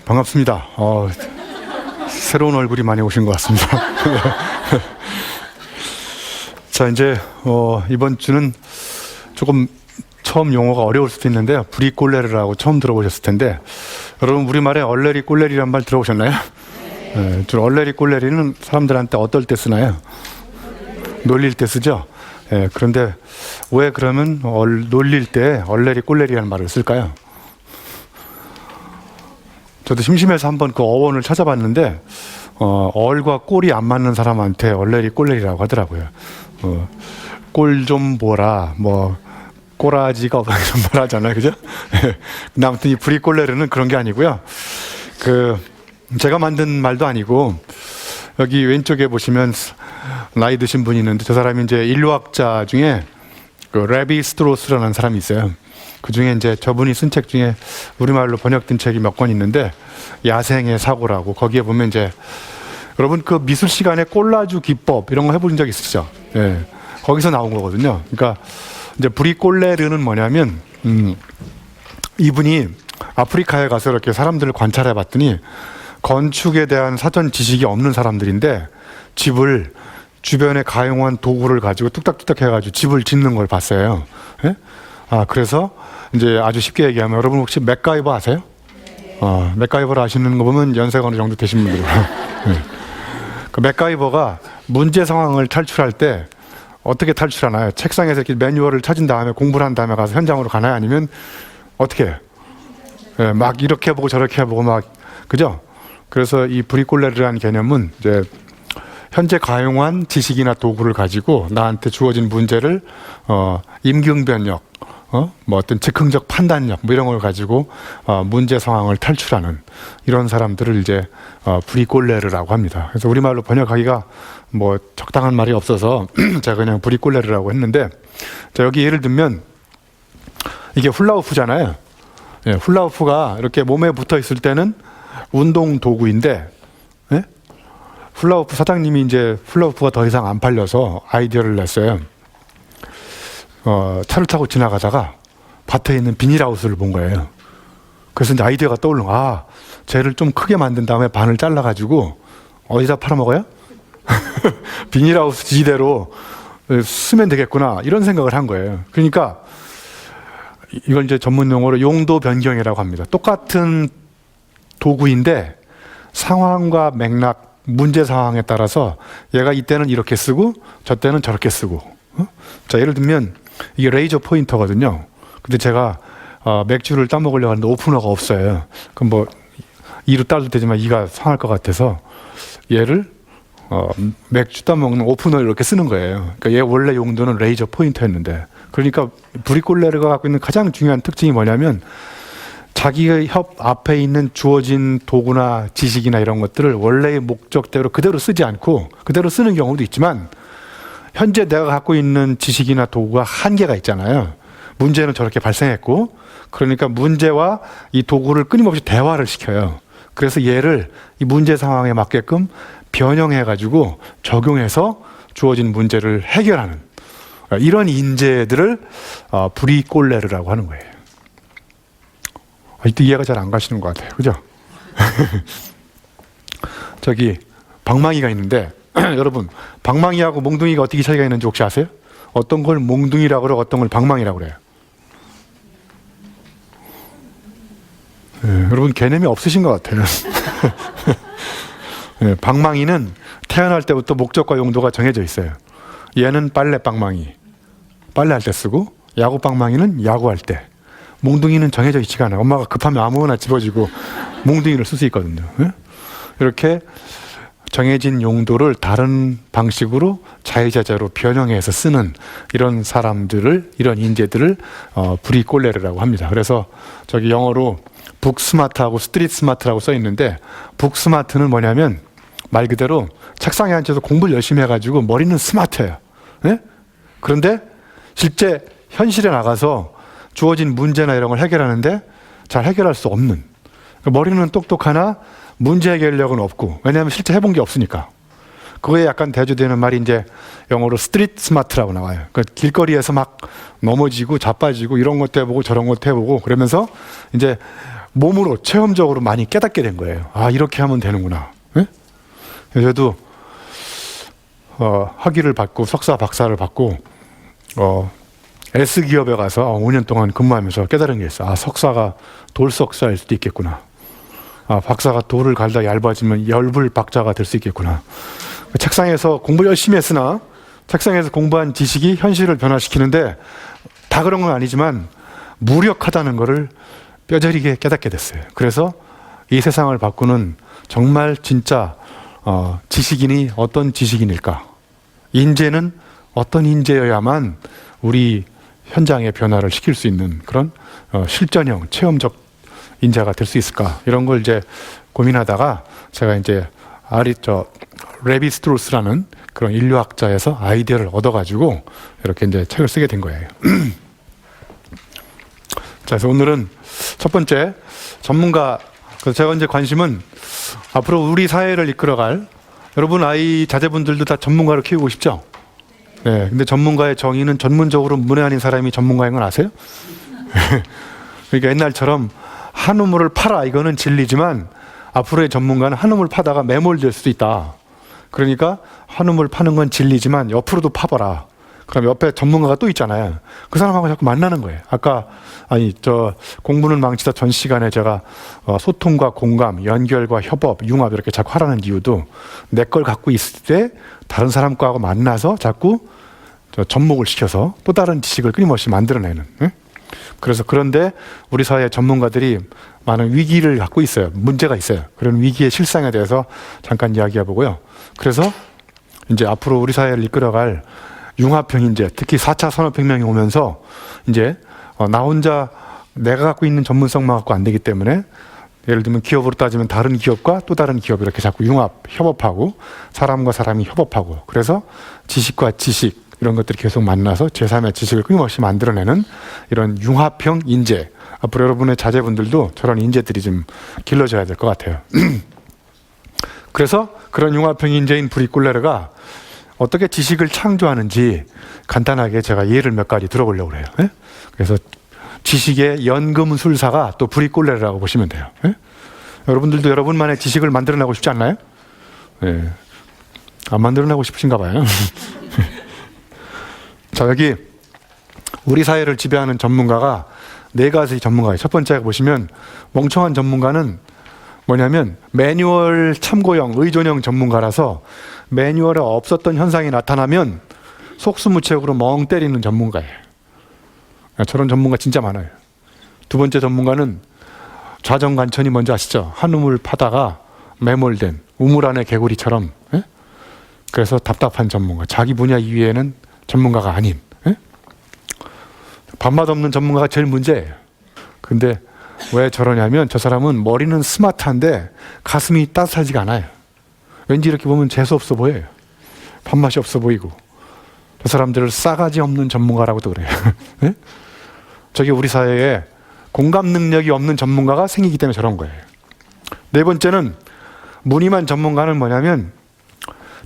반갑습니다. 새로운 얼굴이 많이 오신 것 같습니다. 자, 이제 이번 주는 조금 처음 용어가 어려울 수도 있는데 브리꼴레르라고 처음 들어보셨을 텐데, 여러분 우리말에 얼레리 꼴레리란 말 들어보셨나요? 네, 주로 얼레리 꼴레리는 사람들한테 어떨 때 쓰나요? 놀릴 때 쓰죠. 네, 그런데 왜 그러면 놀릴 때 얼레리 꼴레리라는 말을 쓸까요? 저도 심심해서 한번 그 어원을 찾아봤는데 얼과 꼴이 안 맞는 사람한테 얼레리 꼴레리라고 하더라고요. 꼴 좀 보라, 뭐 꼬라지가 없다 이런 말 하잖아요, 그죠? 근데 아무튼 이 브리꼴레르는 그런 게 아니고요. 제가 만든 말도 아니고, 여기 왼쪽에 보시면 나이 드신 분이 있는데, 저 사람이 이제 인류학자 중에 그 레비 스트로스라는 사람이 있어요. 그 중에 이제 저분이 쓴 책 중에 우리말로 번역된 책이 몇 권 있는데, 야생의 사고라고, 거기에 보면 이제 여러분 그 미술 시간에 꼴라주 기법 이런 거 해보신 적 있으시죠? 예, 거기서 나온 거거든요. 그러니까 이제 브리꼴레르는 뭐냐면 이분이 아프리카에 가서 이렇게 사람들을 관찰해 봤더니 건축에 대한 사전 지식이 없는 사람들인데 집을 주변에 가용한 도구를 가지고 뚝딱뚝딱 해가지고 집을 짓는 걸 봤어요. 예? 그래서 이제 아주 쉽게 얘기하면, 여러분 혹시 맥가이버 아세요? 맥가이버를 아시는 거 보면 연세가 어느 정도 되신 분들이고. 네. 그 맥가이버가 문제 상황을 탈출할 때 어떻게 탈출하나요? 책상에서 이렇게 매뉴얼을 찾은 다음에 공부를 한 다음에 가서 현장으로 가나요? 아니면 어떻게 해요? 네, 막 이렇게 해보고 저렇게 해보고 막, 그죠? 그래서 이 브리꼴레르라는 개념은 이제 현재 가용한 지식이나 도구를 가지고 나한테 주어진 문제를 임기응변력, 뭐 어떤 즉흥적 판단력, 뭐 이런 걸 가지고 문제 상황을 탈출하는 이런 사람들을 이제 브리꼴레르라고 합니다. 그래서 우리말로 번역하기가 뭐 적당한 말이 없어서 제가 그냥 브리꼴레르라고 했는데, 자, 여기 예를 들면 이게 훌라후프잖아요. 예, 훌라후프가 이렇게 몸에 붙어 있을 때는 운동 도구인데, 예? 훌라후프 사장님이 이제 훌라후프가 더 이상 안 팔려서 아이디어를 냈어요. 차를 타고 지나가다가 밭에 있는 비닐하우스를 본 거예요. 그래서 이제 아이디어가 떠오른 거야. 쟤를 좀 크게 만든 다음에 반을 잘라가지고 어디다 팔아먹어요? 비닐하우스 지대로 쓰면 되겠구나, 이런 생각을 한 거예요. 그러니까 이걸 이제 전문 용어로 용도 변경이라고 합니다. 똑같은 도구인데 상황과 맥락, 문제 상황에 따라서 얘가 이때는 이렇게 쓰고 저 때는 저렇게 쓰고. 자, 예를 들면 이게 레이저 포인터거든요. 근데 제가 맥주를 따먹으려고 하는데 오프너가 없어요. 그럼 뭐 이로 따도 되지만 이가 상할 것 같아서 얘를 맥주 따먹는 오프너를 이렇게 쓰는 거예요. 그러니까 얘 원래 용도는 레이저 포인터였는데, 그러니까 브리꼴레르가 갖고 있는 가장 중요한 특징이 뭐냐면, 자기의 협 앞에 있는 주어진 도구나 지식이나 이런 것들을 원래의 목적대로 그대로 쓰지 않고, 그대로 쓰는 경우도 있지만 현재 내가 갖고 있는 지식이나 도구가 한계가 있잖아요. 문제는 저렇게 발생했고, 그러니까 문제와 이 도구를 끊임없이 대화를 시켜요. 그래서 얘를 이 문제 상황에 맞게끔 변형해가지고 적용해서 주어진 문제를 해결하는 이런 인재들을 브리꼴레르라고 하는 거예요. 이때 이해가 잘 안 가시는 것 같아요, 그죠? 저기 방망이가 있는데 여러분, 방망이하고 몽둥이가 어떻게 차이가 있는지 혹시 아세요? 어떤 걸 몽둥이라고 그러고 어떤 걸 방망이라고 그래요. 네, 여러분 개념이 없으신 것 같아요. 네, 방망이는 태어날 때부터 목적과 용도가 정해져 있어요. 얘는 빨래 방망이, 빨래할 때 쓰고, 야구 방망이는 야구할 때. 몽둥이는 정해져 있지가 않아요. 엄마가 급하면 아무거나 집어주고 몽둥이를 쓸 수 있거든요. 네? 이렇게 정해진 용도를 다른 방식으로 자유자재로 변형해서 쓰는 이런 사람들을, 이런 인재들을 브리꼴레르라고 합니다. 그래서 저기 영어로 북스마트하고 스트릿 스마트라고 써 있는데, 북스마트는 뭐냐면 말 그대로 책상에 앉아서 공부를 열심히 해가지고 머리는 스마트해요. 네? 그런데 실제 현실에 나가서 주어진 문제나 이런 걸 해결하는데 잘 해결할 수 없는, 머리는 똑똑하나 문제 해결력은 없고, 왜냐하면 실제 해본 게 없으니까. 그거에 약간 대조되는 말이 이제 영어로 스트리트 스마트라고 나와요. 그러니까 길거리에서 막 넘어지고 자빠지고 이런 것도 해보고 저런 것도 해보고 그러면서 이제 몸으로 체험적으로 많이 깨닫게 된 거예요. 아, 이렇게 하면 되는구나. 예? 저도 학위를 받고 석사 박사를 받고 S기업에 가서 5년 동안 근무하면서 깨달은 게 있어. 아, 석사가 돌석사일 수도 있겠구나. 아, 박사가 돌을 갈다 얇아지면 열불 박자가 될 수 있겠구나. 책상에서 공부 열심히 했으나 책상에서 공부한 지식이 현실을 변화시키는데 다 그런 건 아니지만 무력하다는 것을 뼈저리게 깨닫게 됐어요. 그래서 이 세상을 바꾸는 정말 진짜 지식인이 어떤 지식인일까? 인재는 어떤 인재여야만 우리 현장의 변화를 시킬 수 있는 그런 실전형, 체험적 인재가 될 수 있을까? 이런 걸 이제 고민하다가 제가 이제 레비 스트로스라는 그런 인류학자에서 아이디어를 얻어가지고 이렇게 이제 책을 쓰게 된 거예요. 자, 그래서 오늘은 첫 번째 전문가. 그래서 제가 이제 관심은 앞으로 우리 사회를 이끌어갈 여러분 아이 자제분들도 다 전문가로 키우고 싶죠? 네. 근데 전문가의 정의는 전문적으로 문외한인 사람이 전문가인 건 아세요? 그러니까 옛날처럼 한우물을 팔아 이거는 진리지만 앞으로의 전문가는 한우물 파다가 매몰될 수도 있다. 그러니까 한우물 파는 건 진리지만 옆으로도 파봐라. 그럼 옆에 전문가가 또 있잖아요. 그 사람하고 자꾸 만나는 거예요. 공부는 망치다 전 시간에 제가 소통과 공감, 연결과 협업, 융합 이렇게 자꾸 하라는 이유도 내 걸 갖고 있을 때 다른 사람 거하고 만나서 자꾸 접목을 시켜서 또 다른 지식을 끊임없이 만들어내는. 응? 그래서 그런데 우리 사회 전문가들이 많은 위기를 갖고 있어요. 문제가 있어요. 그런 위기의 실상에 대해서 잠깐 이야기해 보고요. 그래서 이제 앞으로 우리 사회를 이끌어갈 융합형 인재, 특히 4차 산업혁명이 오면서 이제 나 혼자 내가 갖고 있는 전문성만 갖고 안 되기 때문에 예를 들면 기업으로 따지면 다른 기업과 또 다른 기업 이렇게 자꾸 융합, 협업하고 사람과 사람이 협업하고 그래서 지식과 지식 이런 것들이 계속 만나서 제3의 지식을 끊임없이 만들어내는 이런 융합형 인재. 앞으로 여러분의 자제분들도 저런 인재들이 좀 길러져야 될 것 같아요. 그래서 그런 융합형 인재인 브리꼴레르가 어떻게 지식을 창조하는지 간단하게 제가 예를 몇 가지 들어보려고 해요. 예? 그래서 지식의 연금술사가 또 브리꼴레르라고 보시면 돼요. 예? 여러분들도 여러분만의 지식을 만들어내고 싶지 않나요? 예. 안 만들어내고 싶으신가 봐요. 자, 여기 우리 사회를 지배하는 전문가가 4가지 전문가예요. 첫 번째 보시면 멍청한 전문가는 뭐냐면 매뉴얼 참고형, 의존형 전문가라서 매뉴얼에 없었던 현상이 나타나면 속수무책으로 멍 때리는 전문가예요. 저런 전문가 진짜 많아요. 두 번째 전문가는 좌정관천이 뭔지 아시죠? 한우물 파다가 매몰된 우물 안의 개구리처럼. 예? 그래서 답답한 전문가. 자기 분야 이외에는 전문가가 아닌. 예? 밥맛 없는 전문가가 제일 문제예요. 근데 왜 저러냐면 저 사람은 머리는 스마트한데 가슴이 따뜻하지가 않아요. 왠지 이렇게 보면 재수없어 보여요. 밥맛이 없어 보이고. 저 사람들을 싸가지 없는 전문가라고도 그래요. 네? 저게 우리 사회에 공감 능력이 없는 전문가가 생기기 때문에 저런 거예요. 네 번째는 무늬만 전문가는 뭐냐면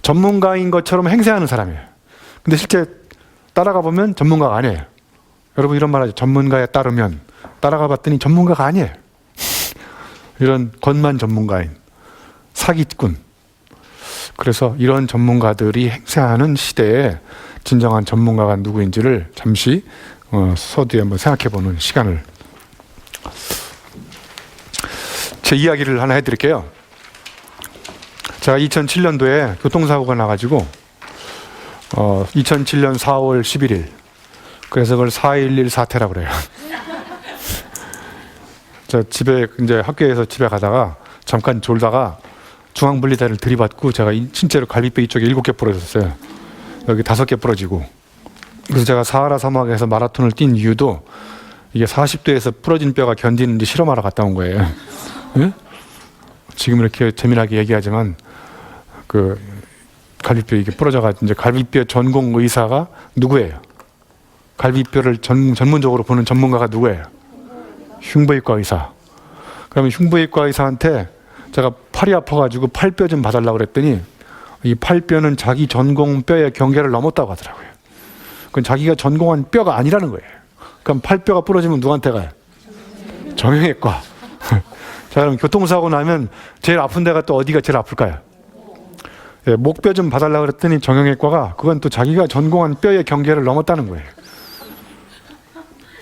전문가인 것처럼 행세하는 사람이에요. 근데 실제 따라가 보면 전문가가 아니에요. 여러분 이런 말 하죠. 전문가에 따르면. 따라가 봤더니 전문가가 아니에요. 이런 겉만 전문가인 사기꾼. 그래서 이런 전문가들이 행세하는 시대에 진정한 전문가가 누구인지를 잠시 서두에 한번 생각해보는 시간을 제 이야기를 하나 해드릴게요. 제가 2007년도에 교통사고가 나가지고 2007년 4월 11일 그래서 그걸 4.11 사태라고 그래요. 저 집에 이제 학교에서 집에 가다가 잠깐 졸다가 중앙분리대를 들이받고 제가 진짜로 갈비뼈 이쪽에 7개 부러졌어요. 여기 5개 부러지고. 그래서 제가 사하라 사막에서 마라톤을 뛴 이유도 이게 40도에서 부러진 뼈가 견디는지 실험하러 갔다 온 거예요. 네? 지금 이렇게 재미나게 얘기하지만 그 갈비뼈 이게 부러져가지고 이제 갈비뼈 전공 의사가 누구예요? 갈비뼈를 전문적으로 보는 전문가가 누구예요? 흉부외과 의사. 그러면 흉부외과 의사한테 제가 팔이 아파가지고 팔뼈 좀 봐달라고 그랬더니 이 팔뼈는 자기 전공 뼈의 경계를 넘었다고 하더라고요. 그건 자기가 전공한 뼈가 아니라는 거예요. 그럼 팔뼈가 부러지면 누구한테 가요? 정형외과. 자, 그럼 교통사고 나면 제일 아픈 데가 또 어디가 제일 아플까요? 예, 목뼈 좀 봐달라고 그랬더니 정형외과가 그건 또 자기가 전공한 뼈의 경계를 넘었다는 거예요.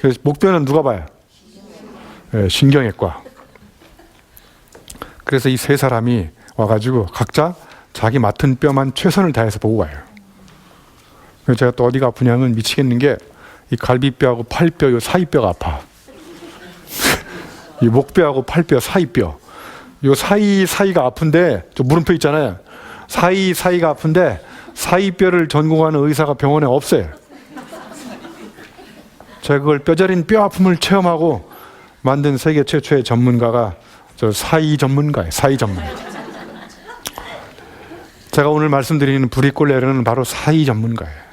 그래서 목뼈는 누가 봐요? 예, 신경외과. 그래서 이 세 사람이 와가지고 각자 자기 맡은 뼈만 최선을 다해서 보고 가요. 그래서 제가 또 어디가 아프냐면 미치겠는 게 이 갈비뼈하고 팔뼈 요 사이뼈가 아파. 이 목뼈하고 팔뼈 사이뼈 요 사이가 아픈데 저 물음표 있잖아요. 사이가 아픈데 사이뼈를 전공하는 의사가 병원에 없어요. 제가 그걸 뼈저린 뼈 아픔을 체험하고 만든 세계 최초의 전문가가 저 사이 전문가예요. 사이 전문가. 제가 오늘 말씀드리는 부리꼴레르는 바로 사이 전문가예요.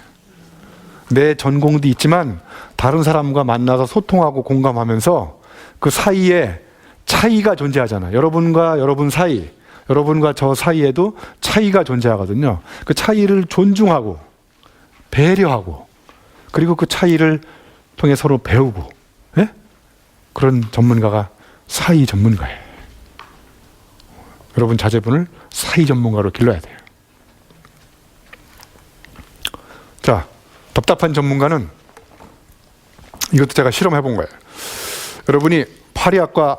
내 전공도 있지만 다른 사람과 만나서 소통하고 공감하면서 그 사이에 차이가 존재하잖아요. 여러분과 여러분 사이, 여러분과 저 사이에도 차이가 존재하거든요. 그 차이를 존중하고 배려하고 그리고 그 차이를 통해 서로 배우고, 예? 그런 전문가가 사이 전문가예요. 여러분 자제분을 사이 전문가로 길러야 돼요. 자, 답답한 전문가는 이것도 제가 실험해 본 거예요. 여러분이 파리학과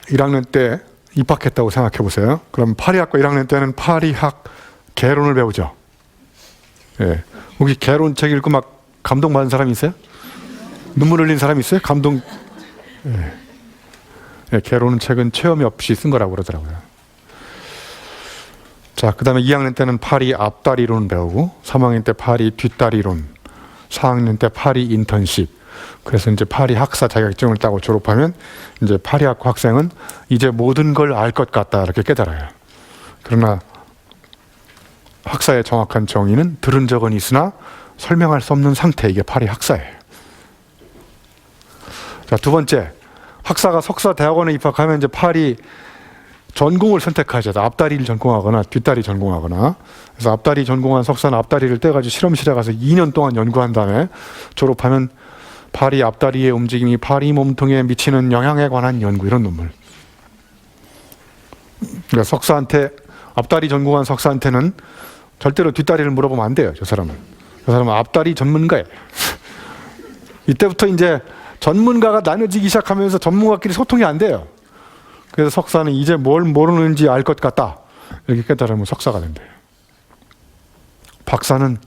1학년 때 입학했다고 생각해 보세요. 그럼 파리학과 1학년 때는 파리학 개론을 배우죠. 예. 혹시 개론 책 읽고 막 감동받은 사람이 있어요? 눈물 흘린 사람이 있어요? 감동. 예. 예, 개론은 책은 체험이 없이 쓴 거라고 그러더라고요. 자, 그 다음에 2학년 때는 파리 앞다리론 배우고 3학년 때 파리 뒷다리론, 4학년 때 파리 인턴십. 그래서 이제 파리 학사 자격증을 따고 졸업하면 이제 파리학과 학생은 이제 모든 걸 알 것 같다 이렇게 깨달아요. 그러나 학사의 정확한 정의는 들은 적은 있으나 설명할 수 없는 상태, 이게 파리 학사예요. 자, 두 번째, 학사가 석사 대학원에 입학하면 이제 파리 전공을 선택하죠. 앞다리를 전공하거나 뒷다리 전공하거나. 그래서 앞다리 전공한 석사는 앞다리를 떼가지고 실험실에 가서 2년 동안 연구한 다음에 졸업하면 파리 앞다리의 움직임이 파리 몸통에 미치는 영향에 관한 연구, 이런 논문. 그러니까 석사한테, 앞다리 전공한 석사한테는 절대로 뒷다리를 물어보면 안 돼요. 저 사람은 앞다리 전문가예요. 이때부터 이제 전문가가 나눠지기 시작하면서 전문가끼리 소통이 안 돼요. 그래서 석사는 이제 뭘 모르는지 알 것 같다 이렇게 깨달으면 석사가 된대요. 박사는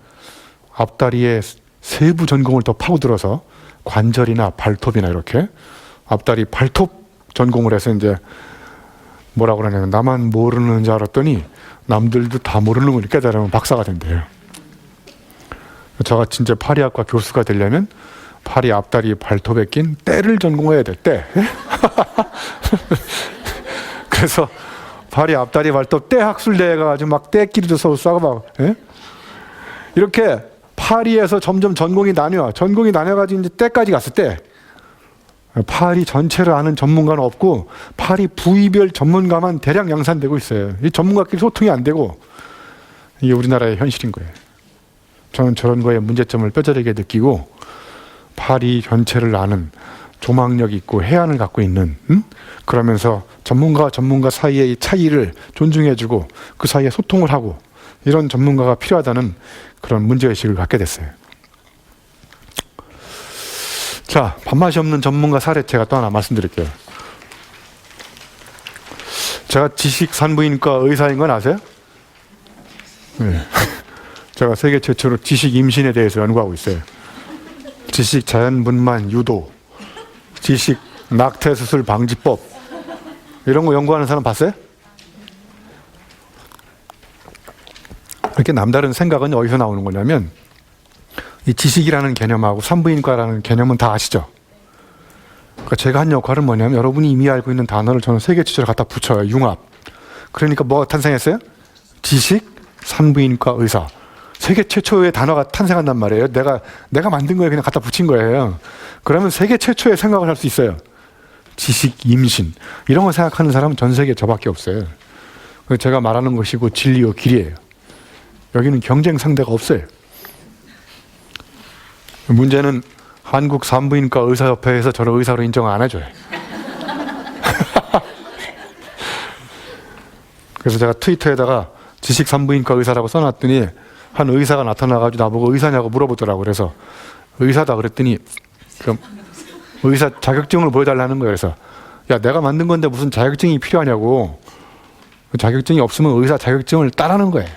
앞다리의 세부 전공을 더 파고들어서 관절이나 발톱이나 이렇게 앞다리 발톱 전공을 해서 이제 뭐라고 그러냐면 나만 모르는 줄 알았더니 남들도 다 모르는 걸 깨달으면 박사가 된대요. 저같이 이제 파리학과 교수가 되려면 파리 앞다리 발톱에 낀 때를 전공해야 될 때. 그래서 파리 앞다리 발톱 때 학술대회 가가지고 막 때끼리도 서로 싸고 막, 예? 이렇게 파리에서 점점 전공이 나뉘어가지고 이제 때까지 갔을 때 파리 전체를 아는 전문가는 없고 파리 부위별 전문가만 대량 양산되고 있어요. 이 전문가끼리 소통이 안 되고, 이게 우리나라의 현실인 거예요. 저는 저런 거에 문제점을 뼈저리게 느끼고 파리 전체를 아는 조망력 있고 해안을 갖고 있는, 그러면서 전문가 사이의 차이를 존중해주고 그 사이에 소통을 하고 이런 전문가가 필요하다는 그런 문제의식을 갖게 됐어요. 자, 밥맛이 없는 전문가 사례 제가 또 하나 말씀드릴게요. 제가 지식 산부인과 의사인 건 아세요? 네. 제가 세계 최초로 지식 임신에 대해서 연구하고 있어요. 지식 자연분만 유도, 지식 낙태수술 방지법, 이런 거 연구하는 사람 봤어요? 이렇게 남다른 생각은 어디서 나오는 거냐면, 이 지식이라는 개념하고 산부인과라는 개념은 다 아시죠? 그러니까 제가 한 역할은 뭐냐면 여러분이 이미 알고 있는 단어를 저는 세계 최초로 갖다 붙여요. 융합. 그러니까 뭐가 탄생했어요? 지식, 산부인과, 의사. 세계 최초의 단어가 탄생한단 말이에요. 내가 만든 거에 그냥 갖다 붙인 거예요. 그러면 세계 최초의 생각을 할 수 있어요. 지식, 임신, 이런 거 생각하는 사람은 전 세계에 저밖에 없어요. 제가 말하는 것이고 진리요 길이에요. 여기는 경쟁 상대가 없어요. 문제는 한국 산부인과 의사협회에서 저를 의사로 인정 안 해줘요. 그래서 제가 트위터에다가 지식 산부인과 의사라고 써놨더니 한 의사가 나타나가지고 나보고 의사냐고 물어보더라고. 그래서 의사다 그랬더니 그 의사 자격증을 보여달라는 거예요. 그래서 야, 내가 만든 건데 무슨 자격증이 필요하냐고. 자격증이 없으면 의사 자격증을 따라는 거예요.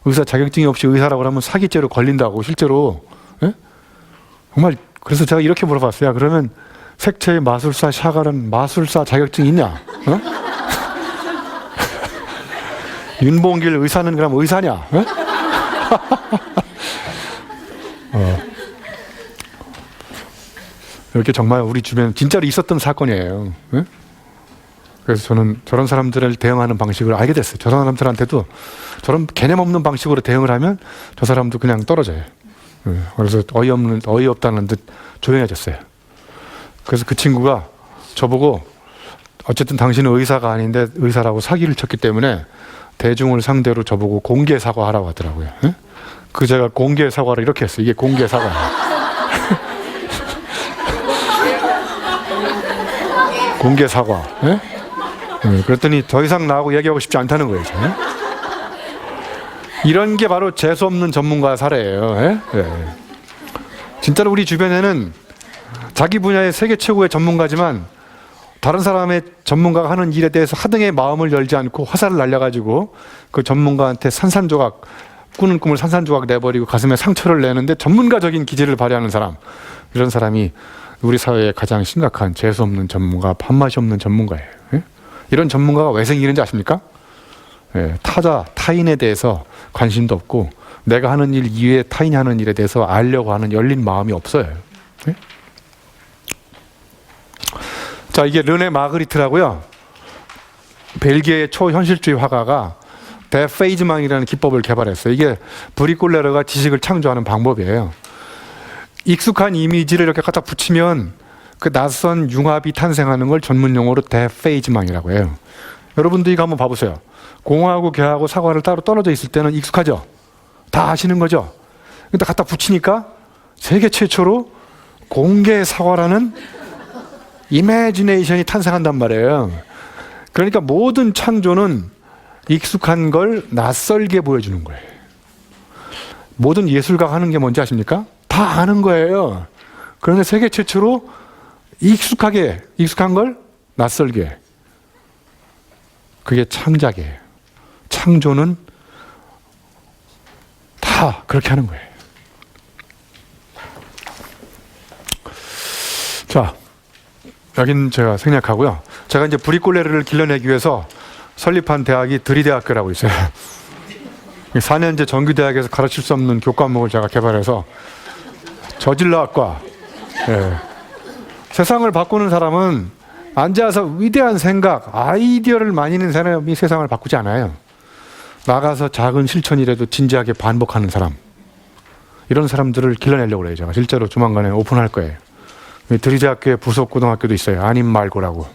의사 자격증이 없이 의사라고 하면 사기죄로 걸린다고 실제로. 예? 정말 그래서 제가 이렇게 물어봤어요. 야, 그러면 색채의 마술사 샤갈은 마술사 자격증이 있냐? 어? 윤봉길 의사는 그럼 의사냐? 어? 이렇게 정말 우리 주변에 진짜로 있었던 사건이에요. 예? 그래서 저는 저런 사람들을 대응하는 방식을 알게 됐어요. 저 사람들한테도 저런 개념 없는 방식으로 대응을 하면 저 사람도 그냥 떨어져요. 예. 그래서 어이없다는 듯 조용해졌어요. 그래서 그 친구가 저보고 어쨌든 당신은 의사가 아닌데 의사라고 사기를 쳤기 때문에 대중을 상대로 저보고 공개 사과하라고 하더라고요. 예? 그 제가 공개 사과를 이렇게 했어요. 이게 공개 사과예요. 공개 사과. 예? 그랬더니 더 이상 나하고 얘기하고 싶지 않다는 거예요. 예? 이런 게 바로 재수없는 전문가 사례예요. 예? 예. 진짜로 우리 주변에는 자기 분야의 세계 최고의 전문가지만 다른 사람의 전문가가 하는 일에 대해서 하등의 마음을 열지 않고 화살을 날려가지고 그 전문가한테 산산조각, 꾸는 꿈을 산산조각 내버리고 가슴에 상처를 내는데 전문가적인 기질을 발휘하는 사람, 이런 사람이 우리 사회의 가장 심각한 재수없는 전문가, 밥맛이 없는 전문가예요. 예? 이런 전문가가 왜 생기는지 아십니까? 예, 타인에 대해서 관심도 없고 내가 하는 일 이외에 타인이 하는 일에 대해서 알려고 하는 열린 마음이 없어요. 예? 자, 이게 르네 마그리트라고요. 벨기에의 초현실주의 화가가 데페이즈망이라는 기법을 개발했어요. 이게 브리콜레르가 지식을 창조하는 방법이에요. 익숙한 이미지를 이렇게 갖다 붙이면 그 낯선 융합이 탄생하는 걸 전문 용어로 데페이즈망이라고 해요. 여러분도 이거 한번 봐보세요. 공하고 개하고 사과를 따로 떨어져 있을 때는 익숙하죠? 다 아시는 거죠? 근데 갖다 붙이니까 세계 최초로 공개 사과라는 이미지네이션이 탄생한단 말이에요. 그러니까 모든 창조는 익숙한 걸 낯설게 보여주는 거예요. 모든 예술가가 하는 게 뭔지 아십니까? 다 아는 거예요. 그런데 세계 최초로 익숙한 걸 낯설게. 그게 창작이에요. 창조는 다 그렇게 하는 거예요. 자, 여긴 제가 생략하고요. 제가 이제 브리콜레르를 길러내기 위해서 설립한 대학이 드리대학교라고 있어요. 4년제 정규대학에서 가르칠 수 없는 교과목을 제가 개발해서 저질러학과. 예. 세상을 바꾸는 사람은 앉아서 위대한 생각, 아이디어를 많이 낸 사람이 세상을 바꾸지 않아요. 나가서 작은 실천이라도 진지하게 반복하는 사람, 이런 사람들을 길러내려고 그래요. 제가 실제로 조만간에 오픈할 거예요. 드리대학교에 부속 고등학교도 있어요. 아님 말고라고.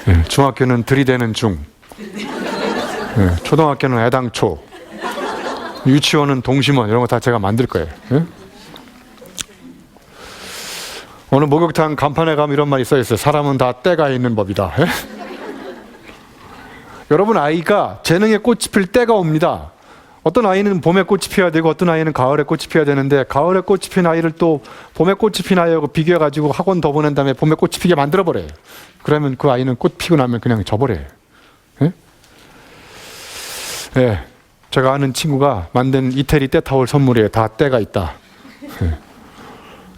네, 중학교는 들이대는 중, 네, 초등학교는 애당초, 유치원은 동심원, 이런 거 다 제가 만들 거예요. 네? 어느 목욕탕 간판에 가면 이런 말이 써 있어요. 사람은 다 때가 있는 법이다. 네? 여러분, 아이가 재능의 꽃이 필 때가 옵니다. 어떤 아이는 봄에 꽃이 피어야 되고 어떤 아이는 가을에 꽃이 피어야 되는데, 가을에 꽃이 핀 아이를 또 봄에 꽃이 핀 아이하고 비교해가지고 학원 더 보낸 다음에 봄에 꽃이 피게 만들어버려요. 그러면 그 아이는 꽃 피고 나면 그냥 져버려요. 예? 예, 제가 아는 친구가 만든 이태리 때타올 선물이에요. 다 때가 있다. 예.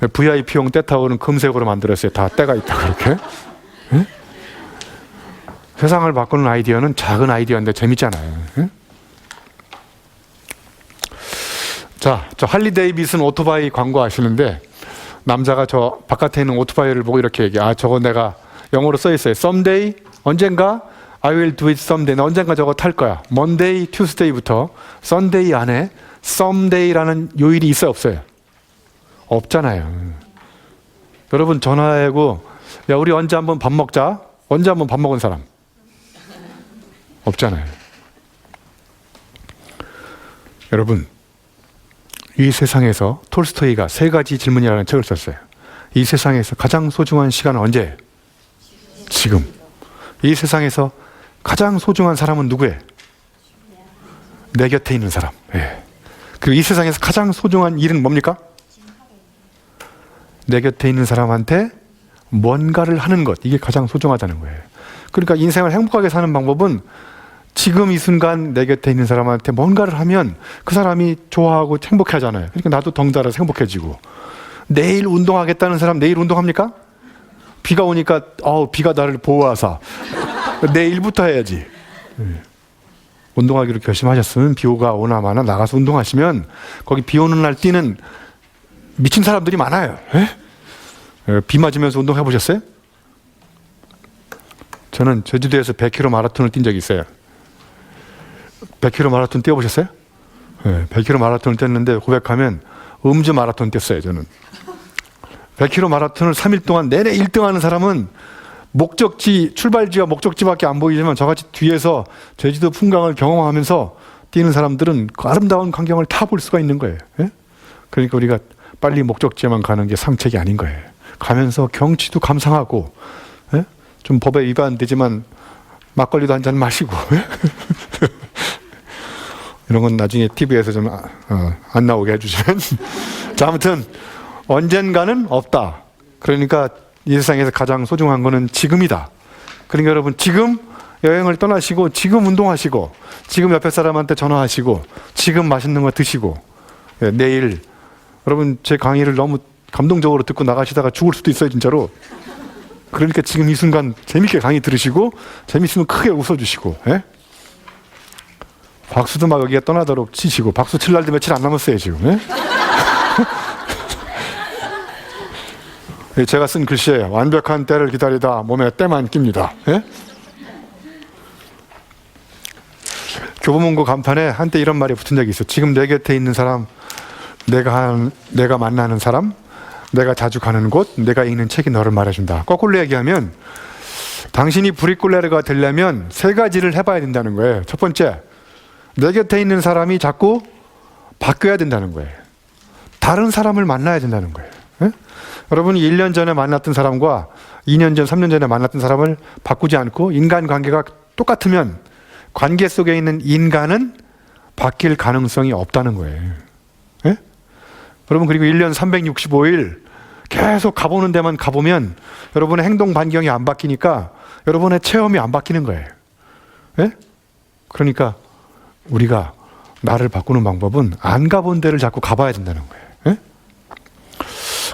VIP용 때타올은 금색으로 만들었어요. 다 때가 있다 그렇게. 예? 세상을 바꾸는 아이디어는 작은 아이디어인데 재밌잖아요. 예? 자, 저 할리 데이비슨 오토바이 광고 아시는데, 남자가 저 바깥에 있는 오토바이를 보고 이렇게 얘기해. 아, 저거 내가 영어로 써 있어요. Someday, 언젠가 I will do it someday. 언젠가 저거 탈 거야. Monday, Tuesday부터 Sunday 안에 someday라는 요일이 있어요, 없어요? 없잖아요. 여러분 전화하고, 야, 우리 언제 한번 밥 먹자. 언제 한번 밥 먹은 사람? 없잖아요. 여러분, 이 세상에서 톨스토이가 3가지 질문이라는 책을 썼어요. 이 세상에서 가장 소중한 시간은 언제예요? 지금. 이 세상에서 가장 소중한 사람은 누구예요? 내 곁에 있는 사람. 예. 그리고 이 세상에서 가장 소중한 일은 뭡니까? 내 곁에 있는 사람한테 뭔가를 하는 것. 이게 가장 소중하다는 거예요. 그러니까 인생을 행복하게 사는 방법은 지금 이 순간 내 곁에 있는 사람한테 뭔가를 하면 그 사람이 좋아하고 행복해 하잖아요. 그러니까 나도 덩달아 행복해지고. 내일 운동하겠다는 사람 내일 운동합니까? 비가 오니까 비가 나를 보호하사 내일부터 해야지. 운동하기로 결심하셨으면 비가 오나 마나 나가서 운동하시면 거기 비 오는 날 뛰는 미친 사람들이 많아요. 비 맞으면서 운동해 보셨어요? 저는 제주도에서 100km 마라톤을 뛴 적이 있어요. 100km 마라톤 뛰어보셨어요? 100km 마라톤을 뛰었는데 고백하면 음주 마라톤 뛰었어요. 저는 100km 마라톤을 3일 동안 내내 1등하는 사람은 목적지, 출발지와 목적지밖에 안 보이지만 저같이 뒤에서 제주도 풍광을 경험하면서 뛰는 사람들은 그 아름다운 광경을 다 볼 수가 있는 거예요. 그러니까 우리가 빨리 목적지에만 가는 게 상책이 아닌 거예요. 가면서 경치도 감상하고, 좀 법에 위반되지만 막걸리도 한 잔 마시고, 이런 건 나중에 TV에서 좀 안 나오게 해주시면. 자, 아무튼 언젠가는 없다. 그러니까 이 세상에서 가장 소중한 거는 지금이다. 그러니까 여러분 지금 여행을 떠나시고 지금 운동하시고 지금 옆에 사람한테 전화하시고 지금 맛있는 거 드시고 내일 여러분 제 강의를 너무 감동적으로 듣고 나가시다가 죽을 수도 있어요 진짜로. 그러니까 지금 이 순간 재밌게 강의 들으시고 재밌으면 크게 웃어주시고 박수도 막 여기에 떠나도록 치시고 박수 칠 날도 며칠 안 남았어요 지금. 제가 쓴 글씨예요. 완벽한 때를 기다리다 몸에 때만 낍니다. 교보문고 간판에 한때 이런 말이 붙은 적이 있어요. 지금 내 곁에 있는 사람, 내가 만나는 사람, 내가 자주 가는 곳, 내가 읽는 책이 너를 말해준다. 거꾸로 얘기하면 당신이 브리콜레르가 되려면 세 가지를 해봐야 된다는 거예요. 첫 번째, 내 곁에 있는 사람이 자꾸 바뀌어야 된다는 거예요. 다른 사람을 만나야 된다는 거예요. 여러분이 1년 전에 만났던 사람과 2년 전, 3년 전에 만났던 사람을 바꾸지 않고 인간관계가 똑같으면 관계 속에 있는 인간은 바뀔 가능성이 없다는 거예요. 여러분 그리고 1년 365일 계속 가보는 데만 가보면 여러분의 행동 반경이 안 바뀌니까 여러분의 체험이 안 바뀌는 거예요. 그러니까 우리가 나를 바꾸는 방법은 안 가본 데를 자꾸 가봐야 된다는 거예요.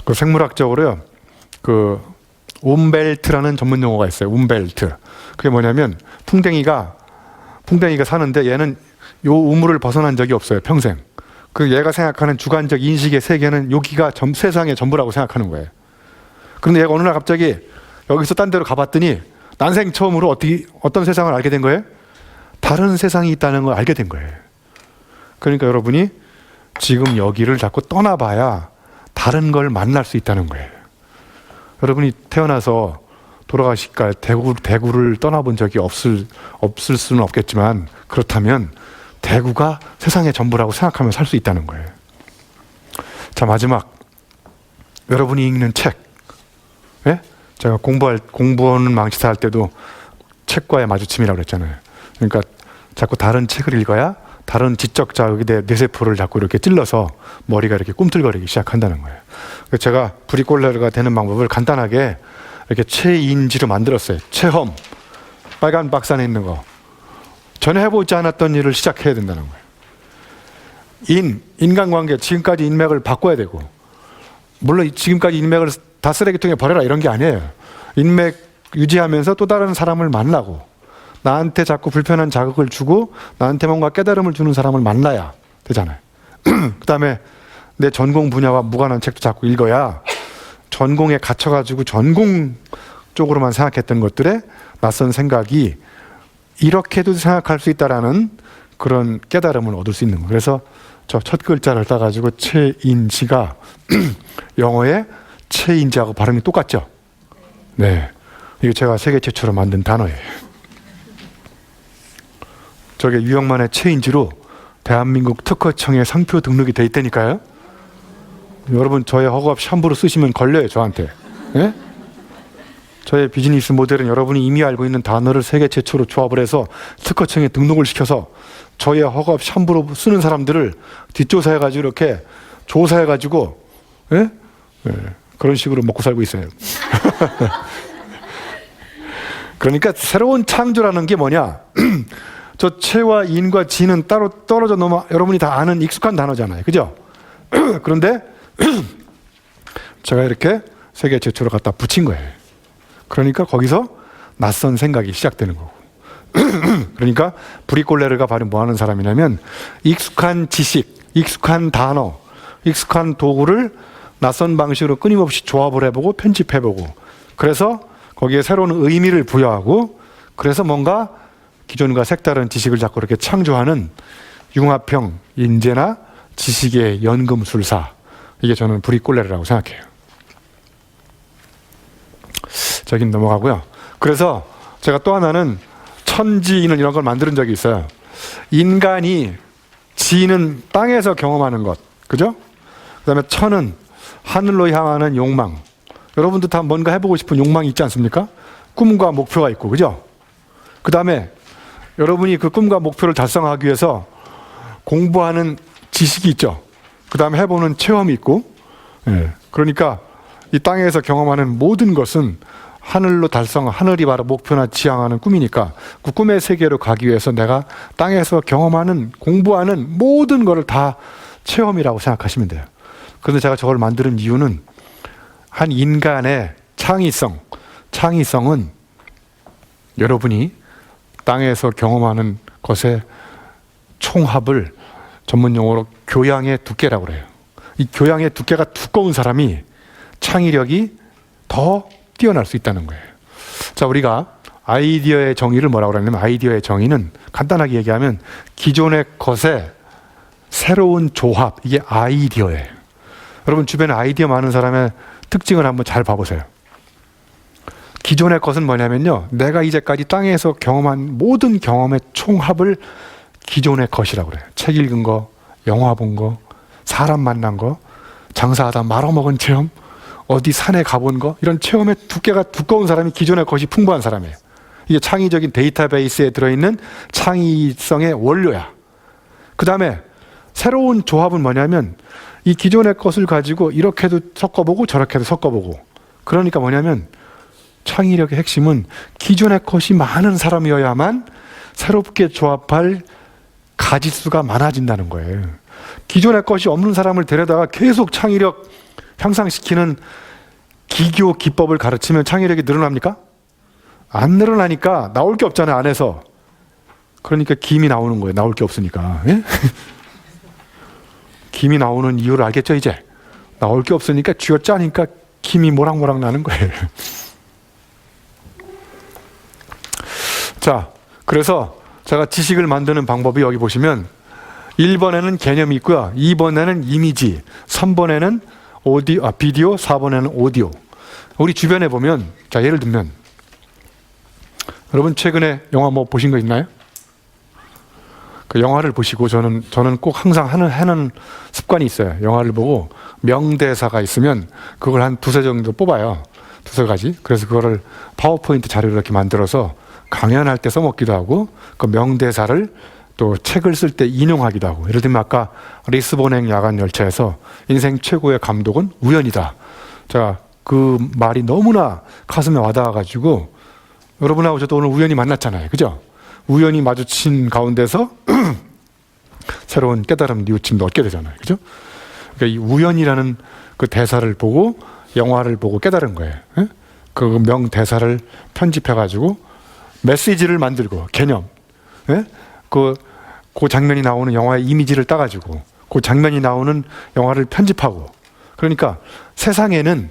그 생물학적으로요, 그 움벨트라는 전문 용어가 있어요. 움벨트. 그게 뭐냐면 풍뎅이가 사는데 얘는 요 우물을 벗어난 적이 없어요. 평생. 그 얘가 생각하는 주관적 인식의 세계는 여기가 세상의 전부라고 생각하는 거예요. 그런데 얘가 어느 날 갑자기 여기서 딴 데로 가봤더니 난생 처음으로 어떤 세상을 알게 된 거예요? 다른 세상이 있다는 걸 알게 된 거예요. 그러니까 여러분이 지금 여기를 자꾸 떠나봐야 다른 걸 만날 수 있다는 거예요. 여러분이 태어나서 돌아가실까 대구를 떠나본 적이 없을 수는 없겠지만 그렇다면 대구가 세상의 전부라고 생각하면 살 수 있다는 거예요. 자, 마지막 여러분이 읽는 책. 제가 공부하는 망치사 할 때도 책과의 마주침이라고 그랬잖아요. 그러니까 자꾸 다른 책을 읽어야 다른 지적 자극의 뇌세포를 자꾸 이렇게 찔러서 머리가 이렇게 꿈틀거리기 시작한다는 거예요. 그래서 제가 브리콜레르가 되는 방법을 간단하게 이렇게 체인지로 만들었어요. 체험. 빨간 박스 안에 있는 거. 전에 해보지 않았던 일을 시작해야 된다는 거예요. 인간관계, 지금까지 인맥을 바꿔야 되고, 물론 지금까지 인맥을 다 쓰레기통에 버려라 이런 게 아니에요. 인맥 유지하면서 또 다른 사람을 만나고, 나한테 자꾸 불편한 자극을 주고 나한테 뭔가 깨달음을 주는 사람을 만나야 되잖아요. 그 다음에 내 전공 분야와 무관한 책도 자꾸 읽어야 전공에 갇혀가지고 전공 쪽으로만 생각했던 것들에 낯선 생각이 이렇게도 생각할 수 있다라는 그런 깨달음을 얻을 수 있는 거예요. 그래서 저 첫 글자를 따가지고 체인지가 영어의 체인지하고 발음이 똑같죠? 네. 이게 제가 세계 최초로 만든 단어예요. 저게 유영만의 체인지로 대한민국 특허청에 상표 등록이 돼 있다니까요. 여러분 저의 허가 없이 함부로 쓰시면 걸려요 저한테. 저의 비즈니스 모델은 여러분이 이미 알고 있는 단어를 세계 최초로 조합을 해서 특허청에 등록을 시켜서 저의 허가 없이 함부로 쓰는 사람들을 뒷조사해가지고 이렇게 조사해가지고 예? 예, 그런 식으로 먹고 살고 있어요. 그러니까 새로운 창조라는 게 뭐냐? 저 체와 인과 지는 따로 떨어져 넘어 여러분이 다 아는 익숙한 단어잖아요. 그죠? 그런데 제가 이렇게 세계 최초로 갖다 붙인 거예요. 그러니까 거기서 낯선 생각이 시작되는 거고. 그러니까 브리콜레르가 바로 뭐 하는 사람이냐면 익숙한 지식, 익숙한 단어, 익숙한 도구를 낯선 방식으로 끊임없이 조합을 해보고 편집해보고, 그래서 거기에 새로운 의미를 부여하고, 그래서 뭔가 기존과 색다른 지식을 자꾸 이렇게 창조하는 융합형 인재나 지식의 연금술사, 이게 저는 브리콜레르라고 생각해요. 저긴 넘어가고요. 그래서 제가 또 하나는 천지인은 이런 걸 만드는 적이 있어요. 인간이 지는 땅에서 경험하는 것, 그죠? 그 다음에 천은 하늘로 향하는 욕망. 여러분도 다 뭔가 해보고 싶은 욕망이 있지 않습니까? 꿈과 목표가 있고, 그죠? 그 다음에 여러분이 그 꿈과 목표를 달성하기 위해서 공부하는 지식이 있죠. 그 다음에 해보는 체험이 있고, 예. 그러니까 이 땅에서 경험하는 모든 것은 하늘로 하늘이 바로 목표나 지향하는 꿈이니까 그 꿈의 세계로 가기 위해서 내가 땅에서 경험하는, 공부하는 모든 것을 다 체험이라고 생각하시면 돼요. 그런데 제가 저걸 만드는 이유는 한 인간의 창의성은 여러분이 땅에서 경험하는 것의 총합을 전문 용어로 교양의 두께라고 그래요. 이 교양의 두께가 두꺼운 사람이 창의력이 더 뛰어날 수 있다는 거예요. 자, 우리가 아이디어의 정의를 뭐라고 그러냐면, 아이디어의 정의는 간단하게 얘기하면 기존의 것의 새로운 조합, 이게 아이디어예요. 여러분 주변에 아이디어 많은 사람의 특징을 한번 잘 봐보세요. 기존의 것은 뭐냐면요, 내가 이제까지 땅에서 경험한 모든 경험의 총합을 기존의 것이라고 그래요. 책 읽은 거, 영화 본 거, 사람 만난 거, 장사하다 말아먹은 체험, 어디 산에 가본 거, 이런 체험의 두께가 두꺼운 사람이 기존의 것이 풍부한 사람이에요. 이게 창의적인 데이터베이스에 들어있는 창의성의 원료야. 그 다음에 새로운 조합은 뭐냐면 이 기존의 것을 가지고 이렇게도 섞어보고 저렇게도 섞어보고, 그러니까 뭐냐면 창의력의 핵심은 기존의 것이 많은 사람이어야만 새롭게 조합할 가짓수가 많아진다는 거예요. 기존의 것이 없는 사람을 데려다가 계속 창의력 향상시키는 기교 기법을 가르치면 창의력이 늘어납니까? 안 늘어나니까 나올 게 없잖아요, 안에서. 그러니까 김이 나오는 거예요. 나올 게 없으니까. 예? 김이 나오는 이유를 알겠죠, 이제? 나올 게 없으니까 쥐어짜니까 김이 모락모락 나는 거예요. 자, 그래서 제가 지식을 만드는 방법이 여기 보시면 1번에는 개념이 있고요, 2번에는 이미지, 3번에는 비디오, 4번에는 오디오. 우리 주변에 보면, 자, 예를 들면 여러분 최근에 영화 뭐 보신 거 있나요? 그 영화를 보시고 저는 꼭 항상 하는 습관이 있어요. 영화를 보고 명대사가 있으면 그걸 한 두세 정도 뽑아요. 두세 가지. 그래서 그거를 파워포인트 자료를 이렇게 만들어서 강연할 때 써먹기도 하고, 그 명대사를 또 책을 쓸 때 인용하기도 하고. 예를 들면 아까 리스본행 야간 열차에서 인생 최고의 감독은 우연이다. 자, 그 말이 너무나 가슴에 와닿아가지고, 여러분하고 저도 오늘 우연히 만났잖아요, 그죠? 우연히 마주친 가운데서 새로운 깨달음, 뉘우침도 얻게 되잖아요, 그죠? 그러니까 이 우연이라는 그 대사를 보고 영화를 보고 깨달은 거예요. 예? 그 명대사를 편집해가지고 메시지를 만들고, 개념, 예? 그 장면이 나오는 영화의 이미지를 따가지고 그 장면이 나오는 영화를 편집하고. 그러니까 세상에는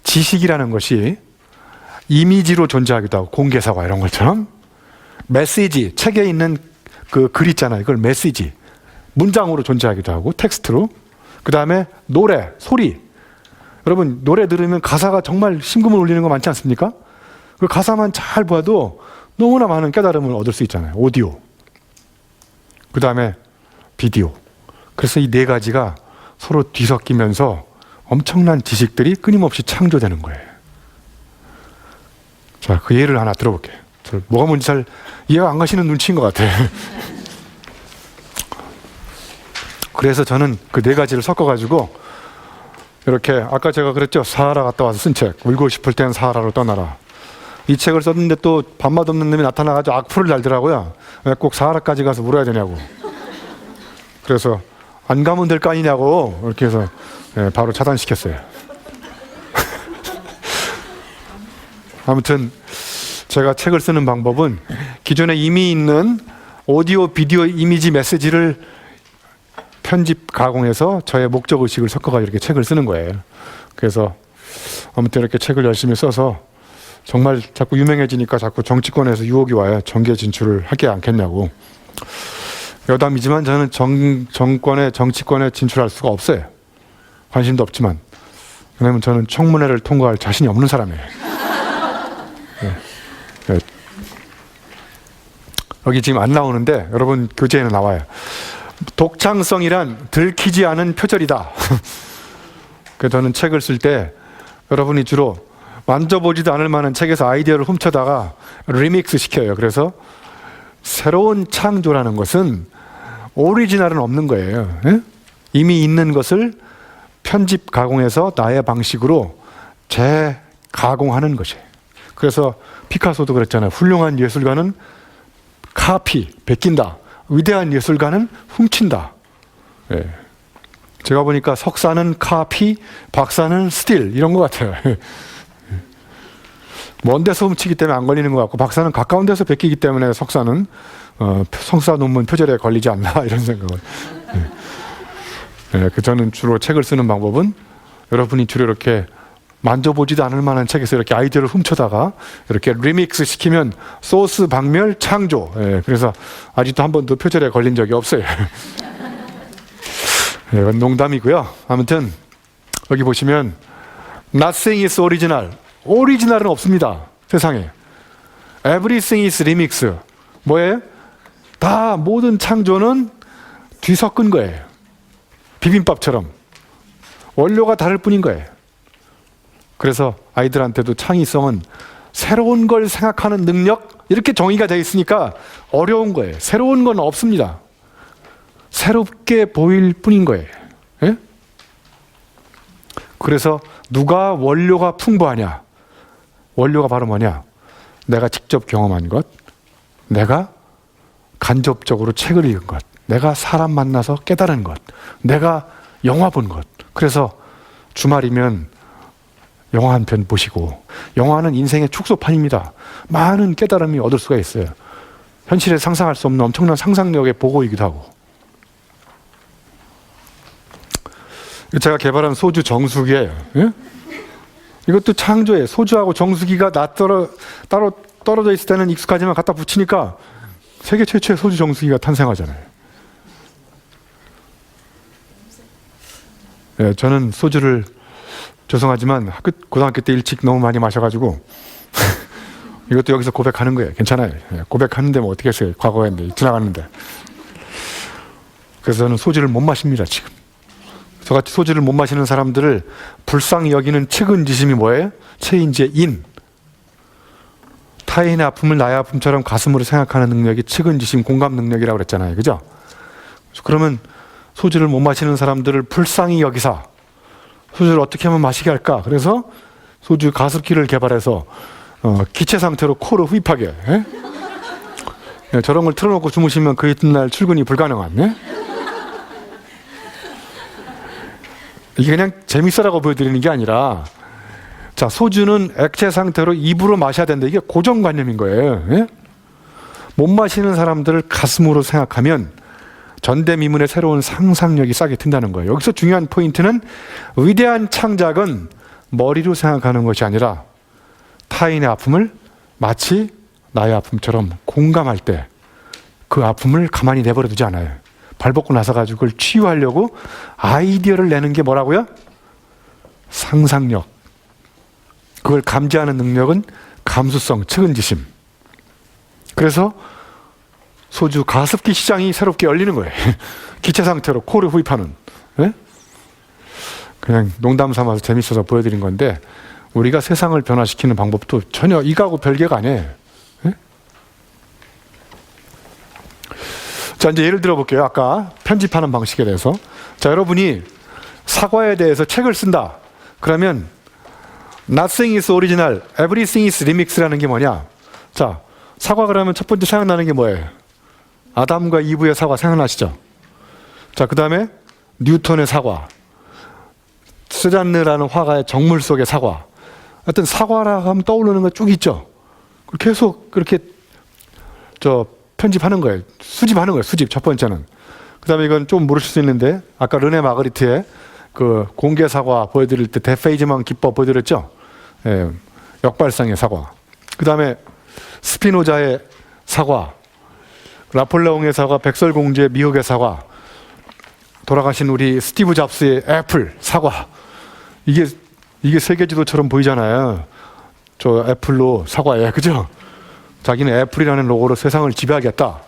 지식이라는 것이 이미지로 존재하기도 하고, 공개사과 이런 것처럼 메시지, 책에 있는 그 글 있잖아요, 그걸 메시지, 문장으로 존재하기도 하고, 텍스트로. 그 다음에 노래, 소리. 여러분 노래 들으면 가사가 정말 심금을 울리는 거 많지 않습니까? 그 가사만 잘 봐도 너무나 많은 깨달음을 얻을 수 있잖아요. 오디오, 그 다음에 비디오. 그래서 이 네 가지가 서로 뒤섞이면서 엄청난 지식들이 끊임없이 창조되는 거예요. 자, 그 예를 하나 들어볼게요. 뭐가 뭔지 잘 이해가 안 가시는 눈치인 것 같아요. 그래서 저는 그 네 가지를 섞어가지고 이렇게 아까 제가 그랬죠. 사하라 갔다 와서 쓴 책. 울고 싶을 땐 사하라로 떠나라. 이 책을 썼는데 또 밥맛 없는 놈이 나타나가지고 악플을 달더라고요. 왜 꼭 사하라까지 가서 울어야 되냐고. 그래서 안 가면 될 거 아니냐고 이렇게 해서 바로 차단시켰어요. 아무튼 제가 책을 쓰는 방법은 기존에 이미 있는 오디오, 비디오, 이미지, 메시지를 편집, 가공해서 저의 목적의식을 섞어가지고 이렇게 책을 쓰는 거예요. 그래서 아무튼 이렇게 책을 열심히 써서 정말 자꾸 유명해지니까 자꾸 정치권에서 유혹이 와요. 정계 진출을 하지 않겠냐고. 여담이지만 저는 정치권에 진출할 수가 없어요. 관심도 없지만. 왜냐면 저는 청문회를 통과할 자신이 없는 사람이에요. 네. 네. 여기 지금 안 나오는데 여러분 교재에는 나와요. 독창성이란 들키지 않은 표절이다. 그래서 저는 책을 쓸 때 여러분이 주로 만져보지도 않을 만한 책에서 아이디어를 훔쳐다가 리믹스 시켜요. 그래서 새로운 창조라는 것은 오리지널은 없는 거예요. 예? 이미 있는 것을 편집, 가공해서 나의 방식으로 재가공하는 것이에요. 그래서 피카소도 그랬잖아요. 훌륭한 예술가는 카피, 베낀다. 위대한 예술가는 훔친다. 예. 제가 보니까 석사는 카피, 박사는 스틸 이런 것 같아요. 먼 데서 훔치기 때문에 안 걸리는 것 같고 박사는 가까운 데서 베끼기 때문에 석사는 석사 논문 표절에 걸리지 않나 이런 생각을. 예. 저는 주로 책을 쓰는 방법은 여러분이 주로 이렇게 만져보지도 않을 만한 책에서 이렇게 아이디어를 훔쳐다가 이렇게 리믹스 시키면 소스 박멸 창조. 예, 그래서 아직도 한 번도 표절에 걸린 적이 없어요. 예, 이건 농담이고요. 아무튼 여기 보시면 Nothing is original. 오리지널은 없습니다. 세상에. Everything is remix. 뭐예요? 다 모든 창조는 뒤섞은 거예요. 비빔밥처럼. 원료가 다를 뿐인 거예요. 그래서 아이들한테도 창의성은 새로운 걸 생각하는 능력 이렇게 정의가 되어 있으니까 어려운 거예요. 새로운 건 없습니다. 새롭게 보일 뿐인 거예요. 예? 그래서 누가 원료가 풍부하냐? 원료가 바로 뭐냐? 내가 직접 경험한 것, 내가 간접적으로 책을 읽은 것, 내가 사람 만나서 깨달은 것, 내가 영화 본 것. 그래서 주말이면 영화 한 편 보시고, 영화는 인생의 축소판입니다. 많은 깨달음이 얻을 수가 있어요. 현실에 상상할 수 없는 엄청난 상상력의 보고이기도 하고. 제가 개발한 소주 정수기예요. 예? 이것도 창조예요. 소주하고 정수기가 따로 떨어져 있을 때는 익숙하지만 갖다 붙이니까 세계 최초의 소주 정수기가 탄생하잖아요. 예, 저는 소주를 죄송하지만 고등학교 때 일찍 너무 많이 마셔가지고 이것도 여기서 고백하는 거예요. 괜찮아요. 예, 고백하는데 뭐 어떻게 했어요. 과거에 지나갔는데. 그래서 저는 소주를 못 마십니다. 지금. 저같이 소주를 못 마시는 사람들을 불쌍히 여기는 측은지심이 뭐예요? 체인지의 인. 타인의 아픔을 나의 아픔처럼 가슴으로 생각하는 능력이 측은지심, 공감 능력이라고 그랬잖아요. 그죠? 그러면 소주를 못 마시는 사람들을 불쌍히 여기사 소주를 어떻게 하면 마시게 할까? 그래서 소주 가습기를 개발해서 기체 상태로 코를 흡입하게. 예? 예, 저런 걸 틀어놓고 주무시면 그 이튿날 출근이 불가능한. 예? 이게 그냥 재밌어라고 보여드리는 게 아니라, 자, 소주는 액체 상태로 입으로 마셔야 된다. 이게 고정관념인 거예요. 예? 못 마시는 사람들을 가슴으로 생각하면 전대미문의 새로운 상상력이 싹이 튼다는 거예요. 여기서 중요한 포인트는 위대한 창작은 머리로 생각하는 것이 아니라 타인의 아픔을 마치 나의 아픔처럼 공감할 때 그 아픔을 가만히 내버려 두지 않아요. 발벗고 나서가지고 그걸 치유하려고 아이디어를 내는 게 뭐라고요? 상상력. 그걸 감지하는 능력은 감수성, 측은지심. 그래서 소주 가습기 시장이 새롭게 열리는 거예요. 기체 상태로 코를 흡입하는. 네? 그냥 농담 삼아서 재밌어서 보여드린 건데, 우리가 세상을 변화시키는 방법도 전혀 이거하고 별개가 아니에요. 예? 자, 이제 예를 들어 볼게요. 아까 편집하는 방식에 대해서. 자, 여러분이 사과에 대해서 책을 쓴다. 그러면 Nothing is original, everything is remix라는 게 뭐냐? 자, 사과 그러면 첫 번째 생각나는 게 뭐예요? 아담과 이브의 사과 생각나시죠? 자, 그 다음에 뉴턴의 사과, 스잔느라는 화가의 정물 속의 사과. 하여튼 사과라고 하면 떠오르는 거 쭉 있죠? 계속 그렇게 편집하는 거예요. 수집하는 거예요. 수집, 첫 번째는. 그 다음에 이건 좀 모르실 수 있는데, 아까 르네 마그리트의 그 공개 사과 보여드릴 때 데페이즈만 기법 보여드렸죠? 예, 역발상의 사과. 그 다음에 스피노자의 사과, 나폴레옹의 사과, 백설공주의 미혹의 사과, 돌아가신 우리 스티브 잡스의 애플 사과. 이게 세계 지도처럼 보이잖아요. 저 애플로 사과에, 그죠? 자기는 애플이라는 로고로 세상을 지배하겠다.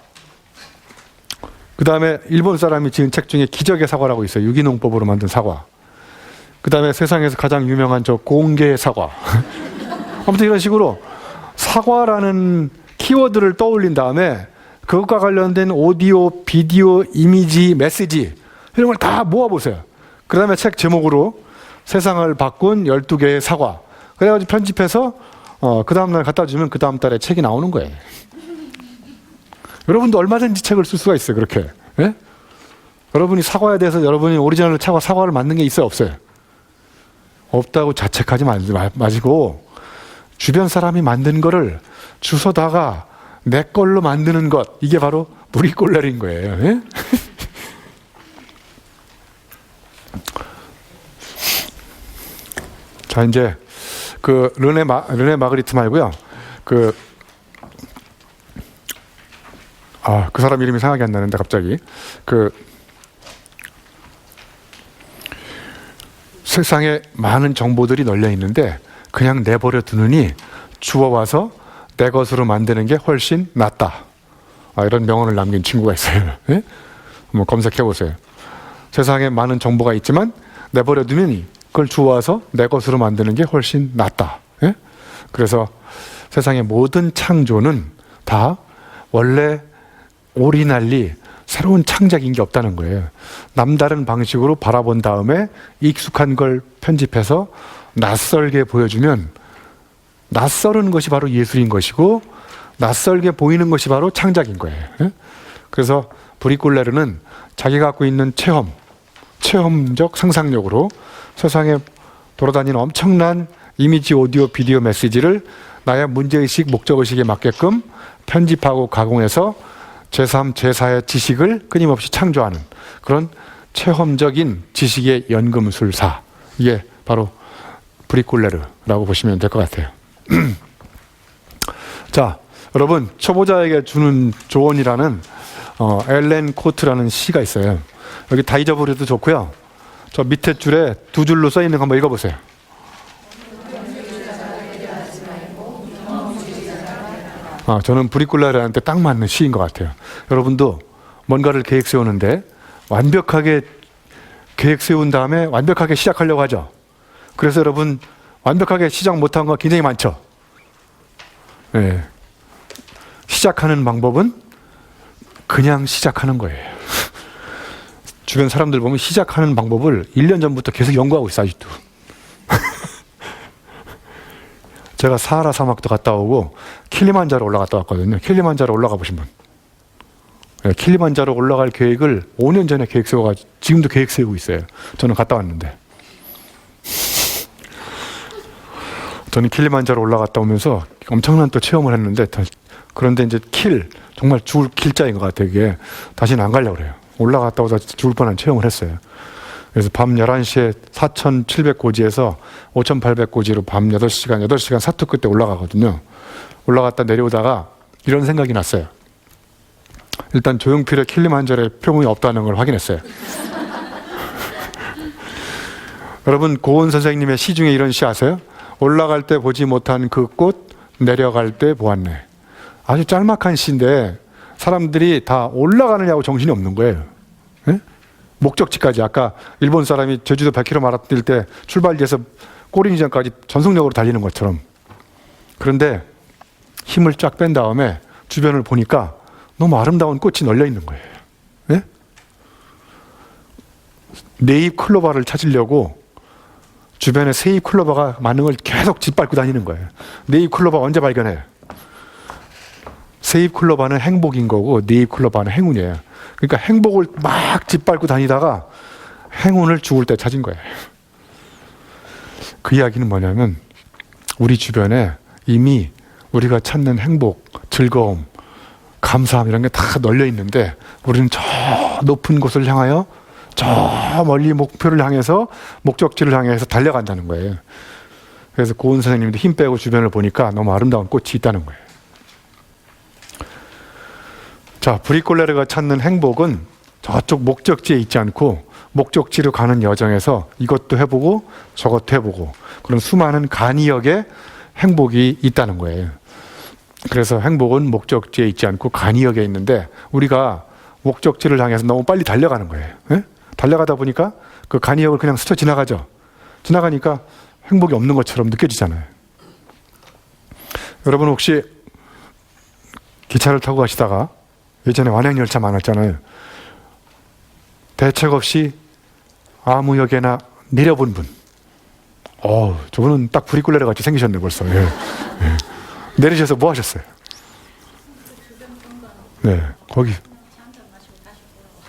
그 다음에 일본 사람이 지은 책 중에 기적의 사과라고 있어요. 유기농법으로 만든 사과. 그 다음에 세상에서 가장 유명한 저 공개의 사과. 아무튼 이런 식으로 사과라는 키워드를 떠올린 다음에 그것과 관련된 오디오, 비디오, 이미지, 메시지 이런 걸 다 모아보세요. 그 다음에 책 제목으로 세상을 바꾼 12개의 사과. 그래가지고 편집해서 그 다음날 갖다 주면 그 다음 달에 책이 나오는 거예요. 여러분도 얼마든지 책을 쓸 수가 있어요. 그렇게. 예? 여러분이 사과에 대해서 여러분이 오리지널 사과를 만든 게 있어요? 없어요? 없다고 자책하지 마시고 주변 사람이 만든 거를 주워다가 내 걸로 만드는 것, 이게 바로 브리콜레르인 거예요. 예? 자, 이제 그 르네 마그리트 말고요. 그 사람 이름이 생각이 안 나는데 갑자기 세상에 많은 정보들이 널려 있는데 그냥 내버려 두느니 주워와서 내 것으로 만드는 게 훨씬 낫다. 이런 명언을 남긴 친구가 있어요. 예? 한번 검색해 보세요. 세상에 많은 정보가 있지만 내버려 두면 그걸 주워와서 내 것으로 만드는 게 훨씬 낫다. 예? 그래서 세상의 모든 창조는 다 원래 오리지널리 새로운 창작인 게 없다는 거예요. 남다른 방식으로 바라본 다음에 익숙한 걸 편집해서 낯설게 보여주면 낯설은 것이 바로 예술인 것이고 낯설게 보이는 것이 바로 창작인 거예요. 그래서 브리콜레르는 자기가 갖고 있는 체험적 상상력으로 세상에 돌아다니는 엄청난 이미지, 오디오, 비디오 메시지를 나의 문제의식, 목적의식에 맞게끔 편집하고 가공해서 제3, 제4의 지식을 끊임없이 창조하는 그런 체험적인 지식의 연금술사. 이게 바로 브리콜레르라고 보시면 될 것 같아요. 자, 여러분, 초보자에게 주는 조언이라는 엘렌 코트라는 시가 있어요. 여기 다 잊어버려도 좋고요. 저 밑에 줄에 2줄로 써 있는 거 한번 읽어보세요. 저는 브리콜레르한테 딱 맞는 시인 것 같아요. 여러분도 뭔가를 계획 세우는데 완벽하게 계획 세운 다음에 완벽하게 시작하려고 하죠. 그래서 여러분 완벽하게 시작 못한 거 굉장히 많죠. 네. 시작하는 방법은 그냥 시작하는 거예요. 주변 사람들 보면 시작하는 방법을 1년 전부터 계속 연구하고 있어요. 아직도. 제가 사하라 사막도 갔다 오고 킬리만자로 올라갔다 왔거든요. 킬리만자로 올라가 보신 분. 네, 킬리만자로 올라갈 계획을 5년 전에 계획 세워가지고 지금도 계획 세우고 있어요. 저는 갔다 왔는데. 저는 킬리만자로 올라갔다 오면서 엄청난 또 체험을 했는데 그런데 이제 정말 죽을 킬자인 것 같아요. 이게 다시는 안 가려고 그래요. 올라갔다 오다 죽을 뻔한 체험을 했어요. 그래서 밤 11시에 4,700고지에서 5,800고지로 밤 8시간 사투 끝에 올라가거든요. 올라갔다 내려오다가 이런 생각이 났어요. 일단 조용필의 킬리만자로에 표본이 없다는 걸 확인했어요. 여러분, 고은 선생님의 시 중에 이런 시 아세요? 올라갈 때 보지 못한 그 꽃, 내려갈 때 보았네. 아주 짤막한 시인데 사람들이 다 올라가느냐고 정신이 없는 거예요. 네? 목적지까지. 아까 일본 사람이 제주도 100km 마라톤 뛸 때 출발지에서 꼬리니장까지 전속력으로 달리는 것처럼. 그런데 힘을 쫙 뺀 다음에 주변을 보니까 너무 아름다운 꽃이 널려 있는 거예요. 네? 네잎 클로바를 찾으려고 주변에 세잎 클로바가 많은 걸 계속 짓밟고 다니는 거예요. 네잎 클로바 언제 발견해요? 세잎 클로바는 행복인 거고 네잎 클로바는 행운이에요. 그러니까 행복을 막 짓밟고 다니다가 행운을 죽을 때 찾은 거예요. 그 이야기는 뭐냐면 우리 주변에 이미 우리가 찾는 행복, 즐거움, 감사함 이런 게 다 널려 있는데 우리는 저 높은 곳을 향하여 저 멀리 목표를 향해서 목적지를 향해서 달려간다는 거예요. 그래서 고은 선생님도 힘 빼고 주변을 보니까 너무 아름다운 꽃이 있다는 거예요. 자, 브리콜레르가 찾는 행복은 저쪽 목적지에 있지 않고 목적지로 가는 여정에서 이것도 해보고 저것도 해보고 그런 수많은 간이역의 행복이 있다는 거예요. 그래서 행복은 목적지에 있지 않고 간이역에 있는데 우리가 목적지를 향해서 너무 빨리 달려가는 거예요. 예? 달려가다 보니까 그 간이역을 그냥 스쳐 지나가죠. 지나가니까 행복이 없는 것처럼 느껴지잖아요. 여러분 혹시 기차를 타고 가시다가 예전에 완행열차 많았잖아요. 대책 없이 아무 역에나 내려본 분. 저분은 딱 브리콜레르 같이 생기셨네 벌써. 예. 예. 내리셔서 뭐 하셨어요? 네, 거기.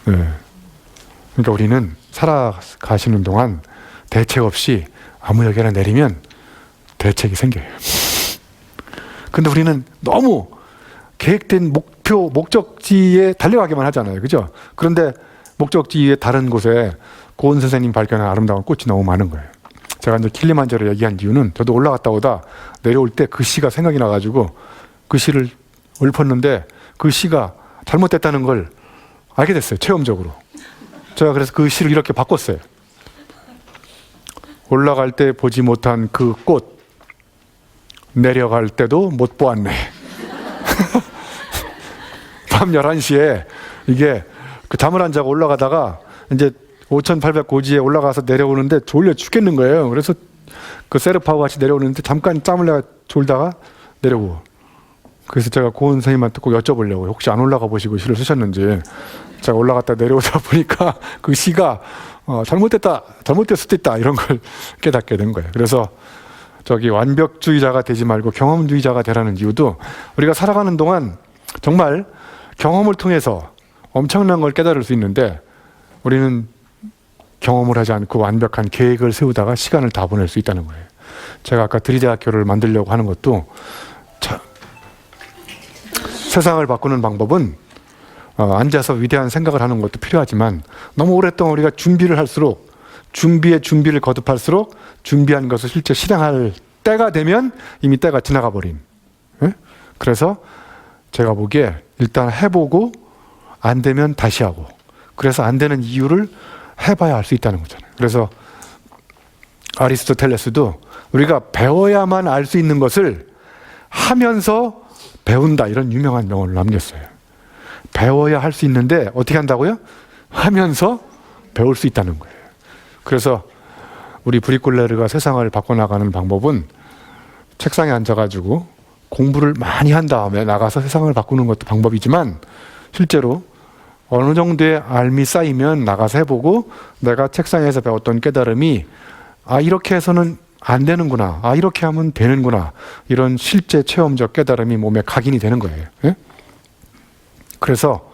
네. 그러니까 우리는 살아가시는 동안 대책 없이 아무 역에나 내리면 대책이 생겨요. 근데 우리는 너무 계획된 목표, 목적지에 달려가기만 하잖아요. 그죠? 그런데 목적지의 다른 곳에 고은 선생님 발견한 아름다운 꽃이 너무 많은 거예요. 제가 이제 킬리만자로 얘기한 이유는 저도 올라갔다 오다 내려올 때 그 시가 생각이 나가지고 그 시를 읊었는데 그 시가 잘못됐다는 걸 알게 됐어요. 체험적으로. 제가 그래서 그 시를 이렇게 바꿨어요. 올라갈 때 보지 못한 그 꽃, 내려갈 때도 못 보았네. 밤 11시에 이게 그 잠을 안 자고 올라가다가 이제 5,800고지에 올라가서 내려오는데 졸려 죽겠는 거예요. 그래서 그 세르파와 같이 내려오는데 잠깐 짬을 내가 졸다가 내려오고. 그래서 제가 고은 선생님한테 꼭 여쭤보려고 혹시 안 올라가 보시고 시를 쓰셨는지. 제가 올라갔다 내려오다 보니까 그 시가 잘못될 수도 있다 이런 걸 깨닫게 된 거예요. 그래서 저기 완벽주의자가 되지 말고 경험주의자가 되라는 이유도 우리가 살아가는 동안 정말 경험을 통해서 엄청난 걸 깨달을 수 있는데 우리는 경험을 하지 않고 완벽한 계획을 세우다가 시간을 다 보낼 수 있다는 거예요. 제가 아까 드리대학교를 만들려고 하는 것도 세상을 바꾸는 방법은 앉아서 위대한 생각을 하는 것도 필요하지만 너무 오랫동안 우리가 준비를 할수록 준비를 거듭할수록 준비한 것을 실제 실행할 때가 되면 이미 때가 지나가 버린. 예? 그래서 제가 보기에 일단 해보고 안 되면 다시 하고 그래서 안 되는 이유를 해봐야 알 수 있다는 거잖아요. 그래서 아리스토텔레스도 우리가 배워야만 알 수 있는 것을 하면서 배운다 이런 유명한 명언을 남겼어요. 배워야 할 수 있는데 어떻게 한다고요? 하면서 배울 수 있다는 거예요. 그래서 우리 브리콜레르가 세상을 바꿔나가는 방법은 책상에 앉아가지고 공부를 많이 한 다음에 나가서 세상을 바꾸는 것도 방법이지만 실제로 어느 정도의 알미 쌓이면 나가서 해보고 내가 책상에서 배웠던 깨달음이 이렇게 해서는 안 되는구나, 이렇게 하면 되는구나 이런 실제 체험적 깨달음이 몸에 각인이 되는 거예요. 예? 그래서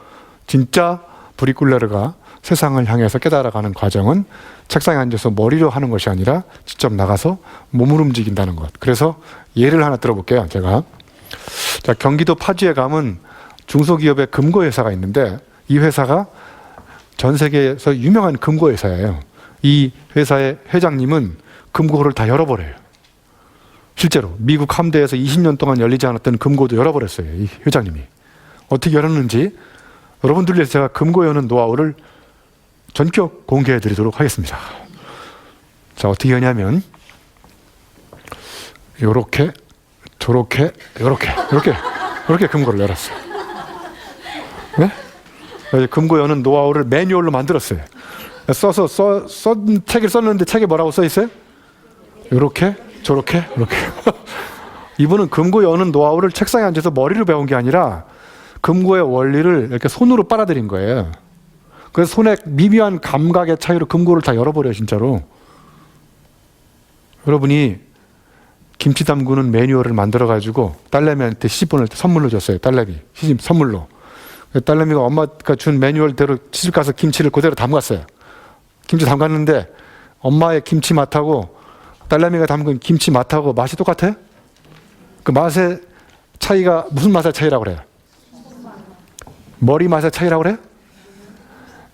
진짜 브리콜레르가 세상을 향해서 깨달아가는 과정은 책상에 앉아서 머리로 하는 것이 아니라 직접 나가서 몸을 움직인다는 것. 그래서 예를 하나 들어볼게요. 제가 경기도 파주에 가면 중소기업의 금고회사가 있는데 이 회사가 전 세계에서 유명한 금고회사예요. 이 회사의 회장님은 금고를 다 열어버려요. 실제로 미국 함대에서 20년 동안 열리지 않았던 금고도 열어버렸어요. 이 회장님이. 어떻게 열었는지 여러분들 위해서 제가 금고 여는 노하우를 전격 공개해 드리도록 하겠습니다. 자, 어떻게 하냐면 요렇게 저렇게 요렇게 금고를 열었어요. 네? 금고 여는 노하우를 매뉴얼로 만들었어요. 책을 썼는데 책에 뭐라고 써 있어요? 요렇게, 저렇게, 이렇게. 이분은 금고 여는 노하우를 책상에 앉아서 머리로 배운 게 아니라 금고의 원리를 이렇게 손으로 빨아들인 거예요. 그래서 손의 미묘한 감각의 차이로 금고를 다 열어버려요, 진짜로. 여러분이 김치 담그는 매뉴얼을 만들어가지고 딸내미한테 시집 보낼 때 선물로 줬어요. 딸내미 시집 선물로. 딸내미가 엄마가 준 매뉴얼대로 시집 가서 김치를 그대로 담갔어요. 김치 담갔는데 엄마의 김치 맛하고 딸내미가 담근 김치 맛하고 맛이 똑같아요? 그 맛의 차이가 무슨 맛의 차이라고 그래요? 머리 맛의 차이라고 그래요?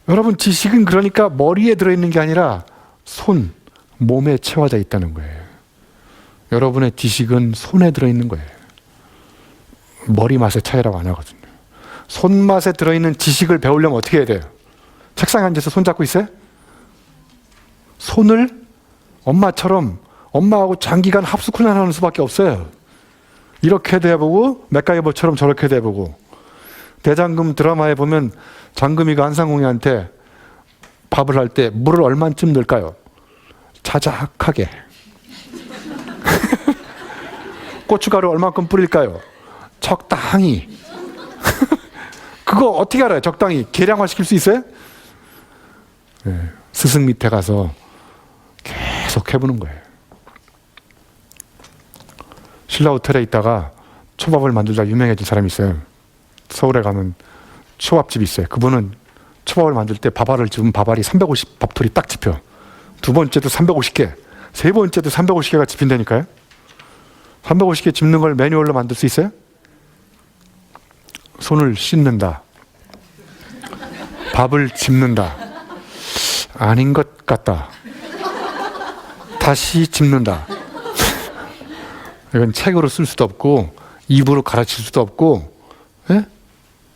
여러분, 지식은 그러니까 머리에 들어있는 게 아니라 손, 몸에 채워져 있다는 거예요. 여러분의 지식은 손에 들어있는 거예요. 머리 맛의 차이라고 안 하거든요. 손맛에 들어있는 지식을 배우려면 어떻게 해야 돼요? 책상에 앉아서 손 잡고 있어요? 손을 엄마처럼 엄마하고 장기간 합숙훈련하는 수밖에 없어요. 이렇게도 해보고 맥가이버처럼 저렇게도 해보고. 대장금 드라마에 보면 장금이가 한상홍이한테 밥을 할 때 물을 얼만큼 넣을까요? 자작하게. 고춧가루 얼만큼 뿌릴까요? 적당히. 그거 어떻게 알아요? 적당히. 계량화 시킬 수 있어요? 네, 스승 밑에 가서 계속 해보는 거예요. 신라 호텔에 있다가 초밥을 만들다 유명해진 사람이 있어요. 서울에 가면 초밥집이 있어요. 그분은 초밥을 만들 때 밥알을 집으면 밥알이 350 밥톨이 딱 집혀. 두 번째도 350개, 세 번째도 350개가 집힌다니까요. 350개 집는 걸 매뉴얼로 만들 수 있어요? 손을 씻는다. 밥을 집는다. 아닌 것 같다. 다시 집는다. 이건 책으로 쓸 수도 없고 입으로 가르칠 수도 없고, 예?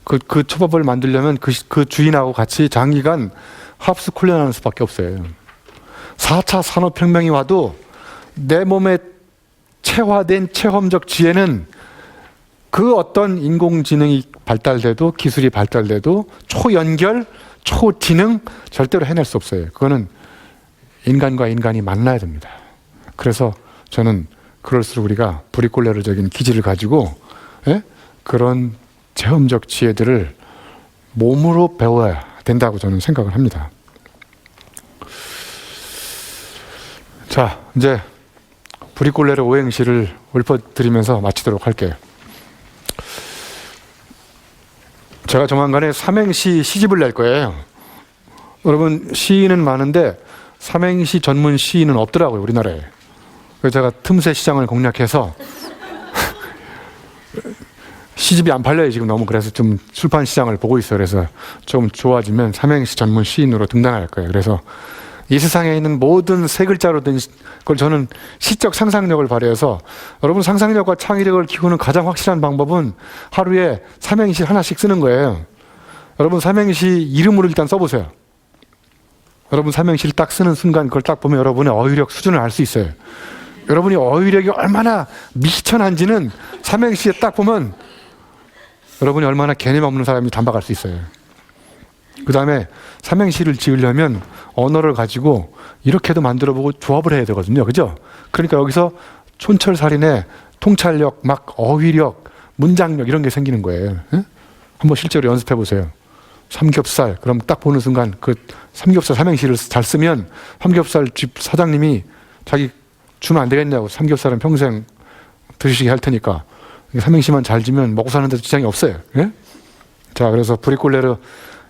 그 초밥을 만들려면 그 주인하고 같이 장기간 합숙 훈련하는 수밖에 없어요. 4차 산업혁명이 와도 내 몸에 체화된 체험적 지혜는 그 어떤 인공지능이 발달돼도 기술이 발달돼도 초연결, 초지능 절대로 해낼 수 없어요. 그거는 인간과 인간이 만나야 됩니다. 그래서 저는 그럴수록 우리가 브리콜레르적인 기질을 가지고, 예? 그런 체험적 지혜들을 몸으로 배워야 된다고 저는 생각을 합니다. 자, 이제 브리콜레르 오행시를 읊어드리면서 마치도록 할게요. 제가 조만간에 삼행시 시집을 낼 거예요. 여러분, 시인은 많은데 삼행시 전문 시인은 없더라고요, 우리나라에. 그래서 제가 틈새 시장을 공략해서 시집이 안 팔려요, 지금 너무. 그래서 좀 출판 시장을 보고 있어요. 그래서 좀 좋아지면 삼행시 전문 시인으로 등단할 거예요. 그래서 이 세상에 있는 모든 세 글자로 된 그걸 저는 시적 상상력을 발휘해서, 여러분 상상력과 창의력을 키우는 가장 확실한 방법은 하루에 삼행시 하나씩 쓰는 거예요. 여러분 삼행시 이름으로 일단 써보세요. 여러분 삼행시를 딱 쓰는 순간 그걸 딱 보면 여러분의 어휘력 수준을 알 수 있어요. 여러분이 어휘력이 얼마나 미천한지는 삼행시에 딱 보면 여러분이 얼마나 개념 없는 사람인지 단박할 수 있어요. 그 다음에 삼행시를 지으려면 언어를 가지고 이렇게도 만들어보고 조합을 해야 되거든요. 그죠? 그러니까 여기서 촌철살인의 통찰력, 막 어휘력, 문장력 이런 게 생기는 거예요. 응? 한번 실제로 연습해 보세요. 삼겹살, 그럼 딱 보는 순간 그 삼겹살 삼행시를 잘 쓰면 삼겹살 집 사장님이 자기 주면 안 되겠냐고, 삼겹살은 평생 드시게 할 테니까 삼행시만 잘 지면 먹고 사는 데도 지장이 없어요. 예? 자, 그래서 브리콜레르,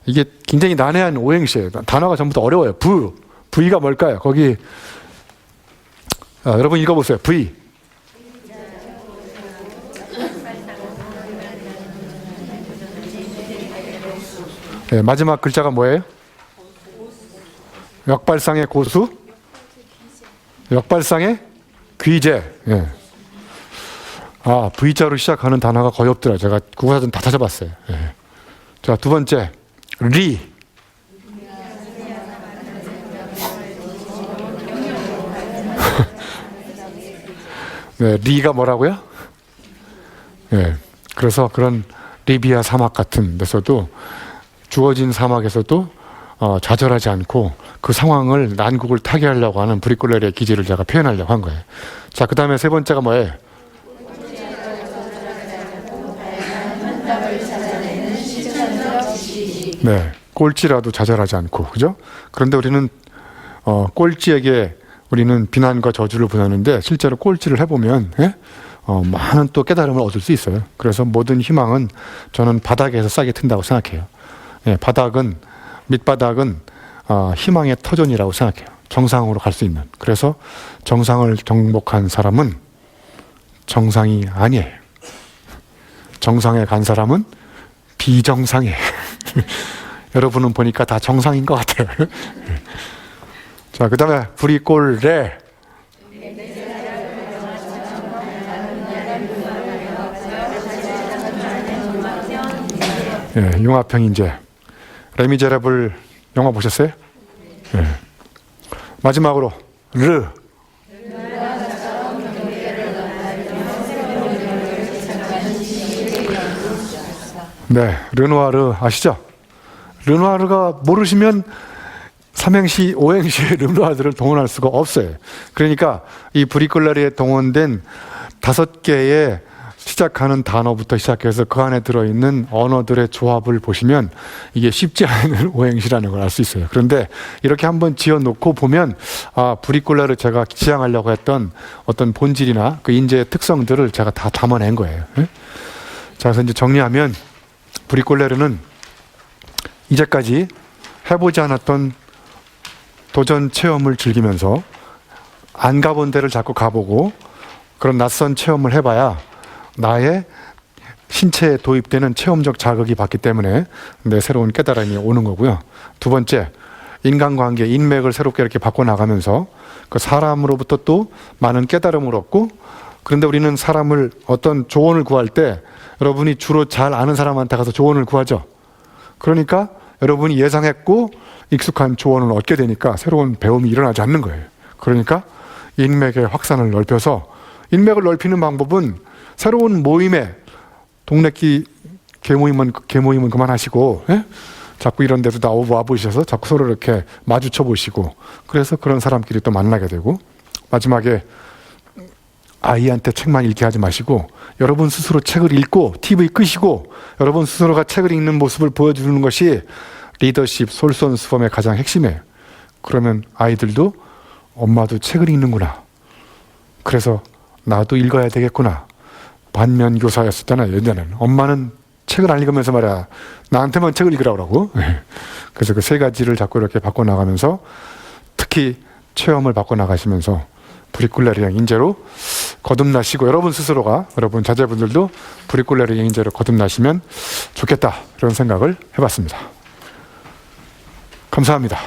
이게 굉장히 난해한 오행시예요. 단어가 전부 다 어려워요. V가 뭘까요? 거기 여러분 읽어보세요. V. 네, 마지막 글자가 뭐예요? 역발상의 고수? 역발상의 귀재. 예. 아, V자로 시작하는 단어가 거의 없더라. 제가 국어사전 다 찾아봤어요. 예. 자, 두 번째. 리. 네, 리가 뭐라고요? 네, 그래서 그런 리비아 사막 같은 데서도, 주어진 사막에서도 좌절하지 않고 그 상황을 난국을 타개하려고 하는 브리콜레르의 기질을 제가 표현하려고 한 거예요. 자, 그 다음에 세 번째가 뭐예요? 네, 꼴찌라도 좌절하지 않고, 그죠? 그런데 우리는 꼴찌에게 우리는 비난과 저주를 보내는데 실제로 꼴찌를 해보면 많은 또 깨달음을 얻을 수 있어요. 그래서 모든 희망은 저는 바닥에서 싹이 튼다고 생각해요. 예, 밑바닥은 희망의 터전이라고 생각해요. 정상으로 갈 수 있는. 그래서 정상을 정복한 사람은 정상이 아니에요. 정상에 간 사람은 비정상이에요. 여러분은 보니까 다 정상인 것 같아요. 자, 그 다음에 브리콜레. 예, 융합형인재. 레미제라블 영화 보셨어요? 예. 마지막으로 르. 네, 르누아르 아시죠? 르누아르가 모르시면 삼행시, 오행시의 르누아르를 동원할 수가 없어요. 그러니까 이 브리콜레르에 동원된 5개의 시작하는 단어부터 시작해서 그 안에 들어있는 언어들의 조합을 보시면 이게 쉽지 않은 오행시라는 걸 알 수 있어요. 그런데 이렇게 한번 지어놓고 보면 브리콜레르 제가 지향하려고 했던 어떤 본질이나 그 인재의 특성들을 제가 다 담아낸 거예요. 자, 그래서 이제 정리하면 브리콜레르는 이제까지 해보지 않았던 도전 체험을 즐기면서 안 가본 데를 자꾸 가보고 그런 낯선 체험을 해봐야 나의 신체에 도입되는 체험적 자극이 받기 때문에 내 새로운 깨달음이 오는 거고요. 두 번째, 인간관계, 인맥을 새롭게 이렇게 바꿔나가면서 그 사람으로부터 또 많은 깨달음을 얻고, 그런데 우리는 사람을 어떤 조언을 구할 때 여러분이 주로 잘 아는 사람한테 가서 조언을 구하죠. 그러니까 여러분이 예상했고 익숙한 조언을 얻게 되니까 새로운 배움이 일어나지 않는 거예요. 그러니까 인맥의 확산을 넓혀서, 인맥을 넓히는 방법은 새로운 모임에, 동네끼 개모임은 그만하시고, 자꾸 이런 데도 와보셔서 자꾸 서로 이렇게 마주쳐 보시고, 그래서 그런 사람끼리 또 만나게 되고, 마지막에 아이한테 책만 읽게 하지 마시고 여러분 스스로 책을 읽고 TV 끄시고 여러분 스스로가 책을 읽는 모습을 보여주는 것이 리더십, 솔선수범의 가장 핵심이에요. 그러면 아이들도 엄마도 책을 읽는구나, 그래서 나도 읽어야 되겠구나. 반면교사였었잖아요. 예전에는 엄마는 책을 안 읽으면서 말이야 나한테만 책을 읽으라고 그러고. 그래서 그 세 가지를 자꾸 이렇게 바꿔나가면서, 특히 체험을 바꿔나가시면서 브리콜레르형 인재로 거듭나시고, 여러분 스스로가, 여러분 자제분들도 브리콜레르형 인재로 거듭나시면 좋겠다, 이런 생각을 해봤습니다. 감사합니다.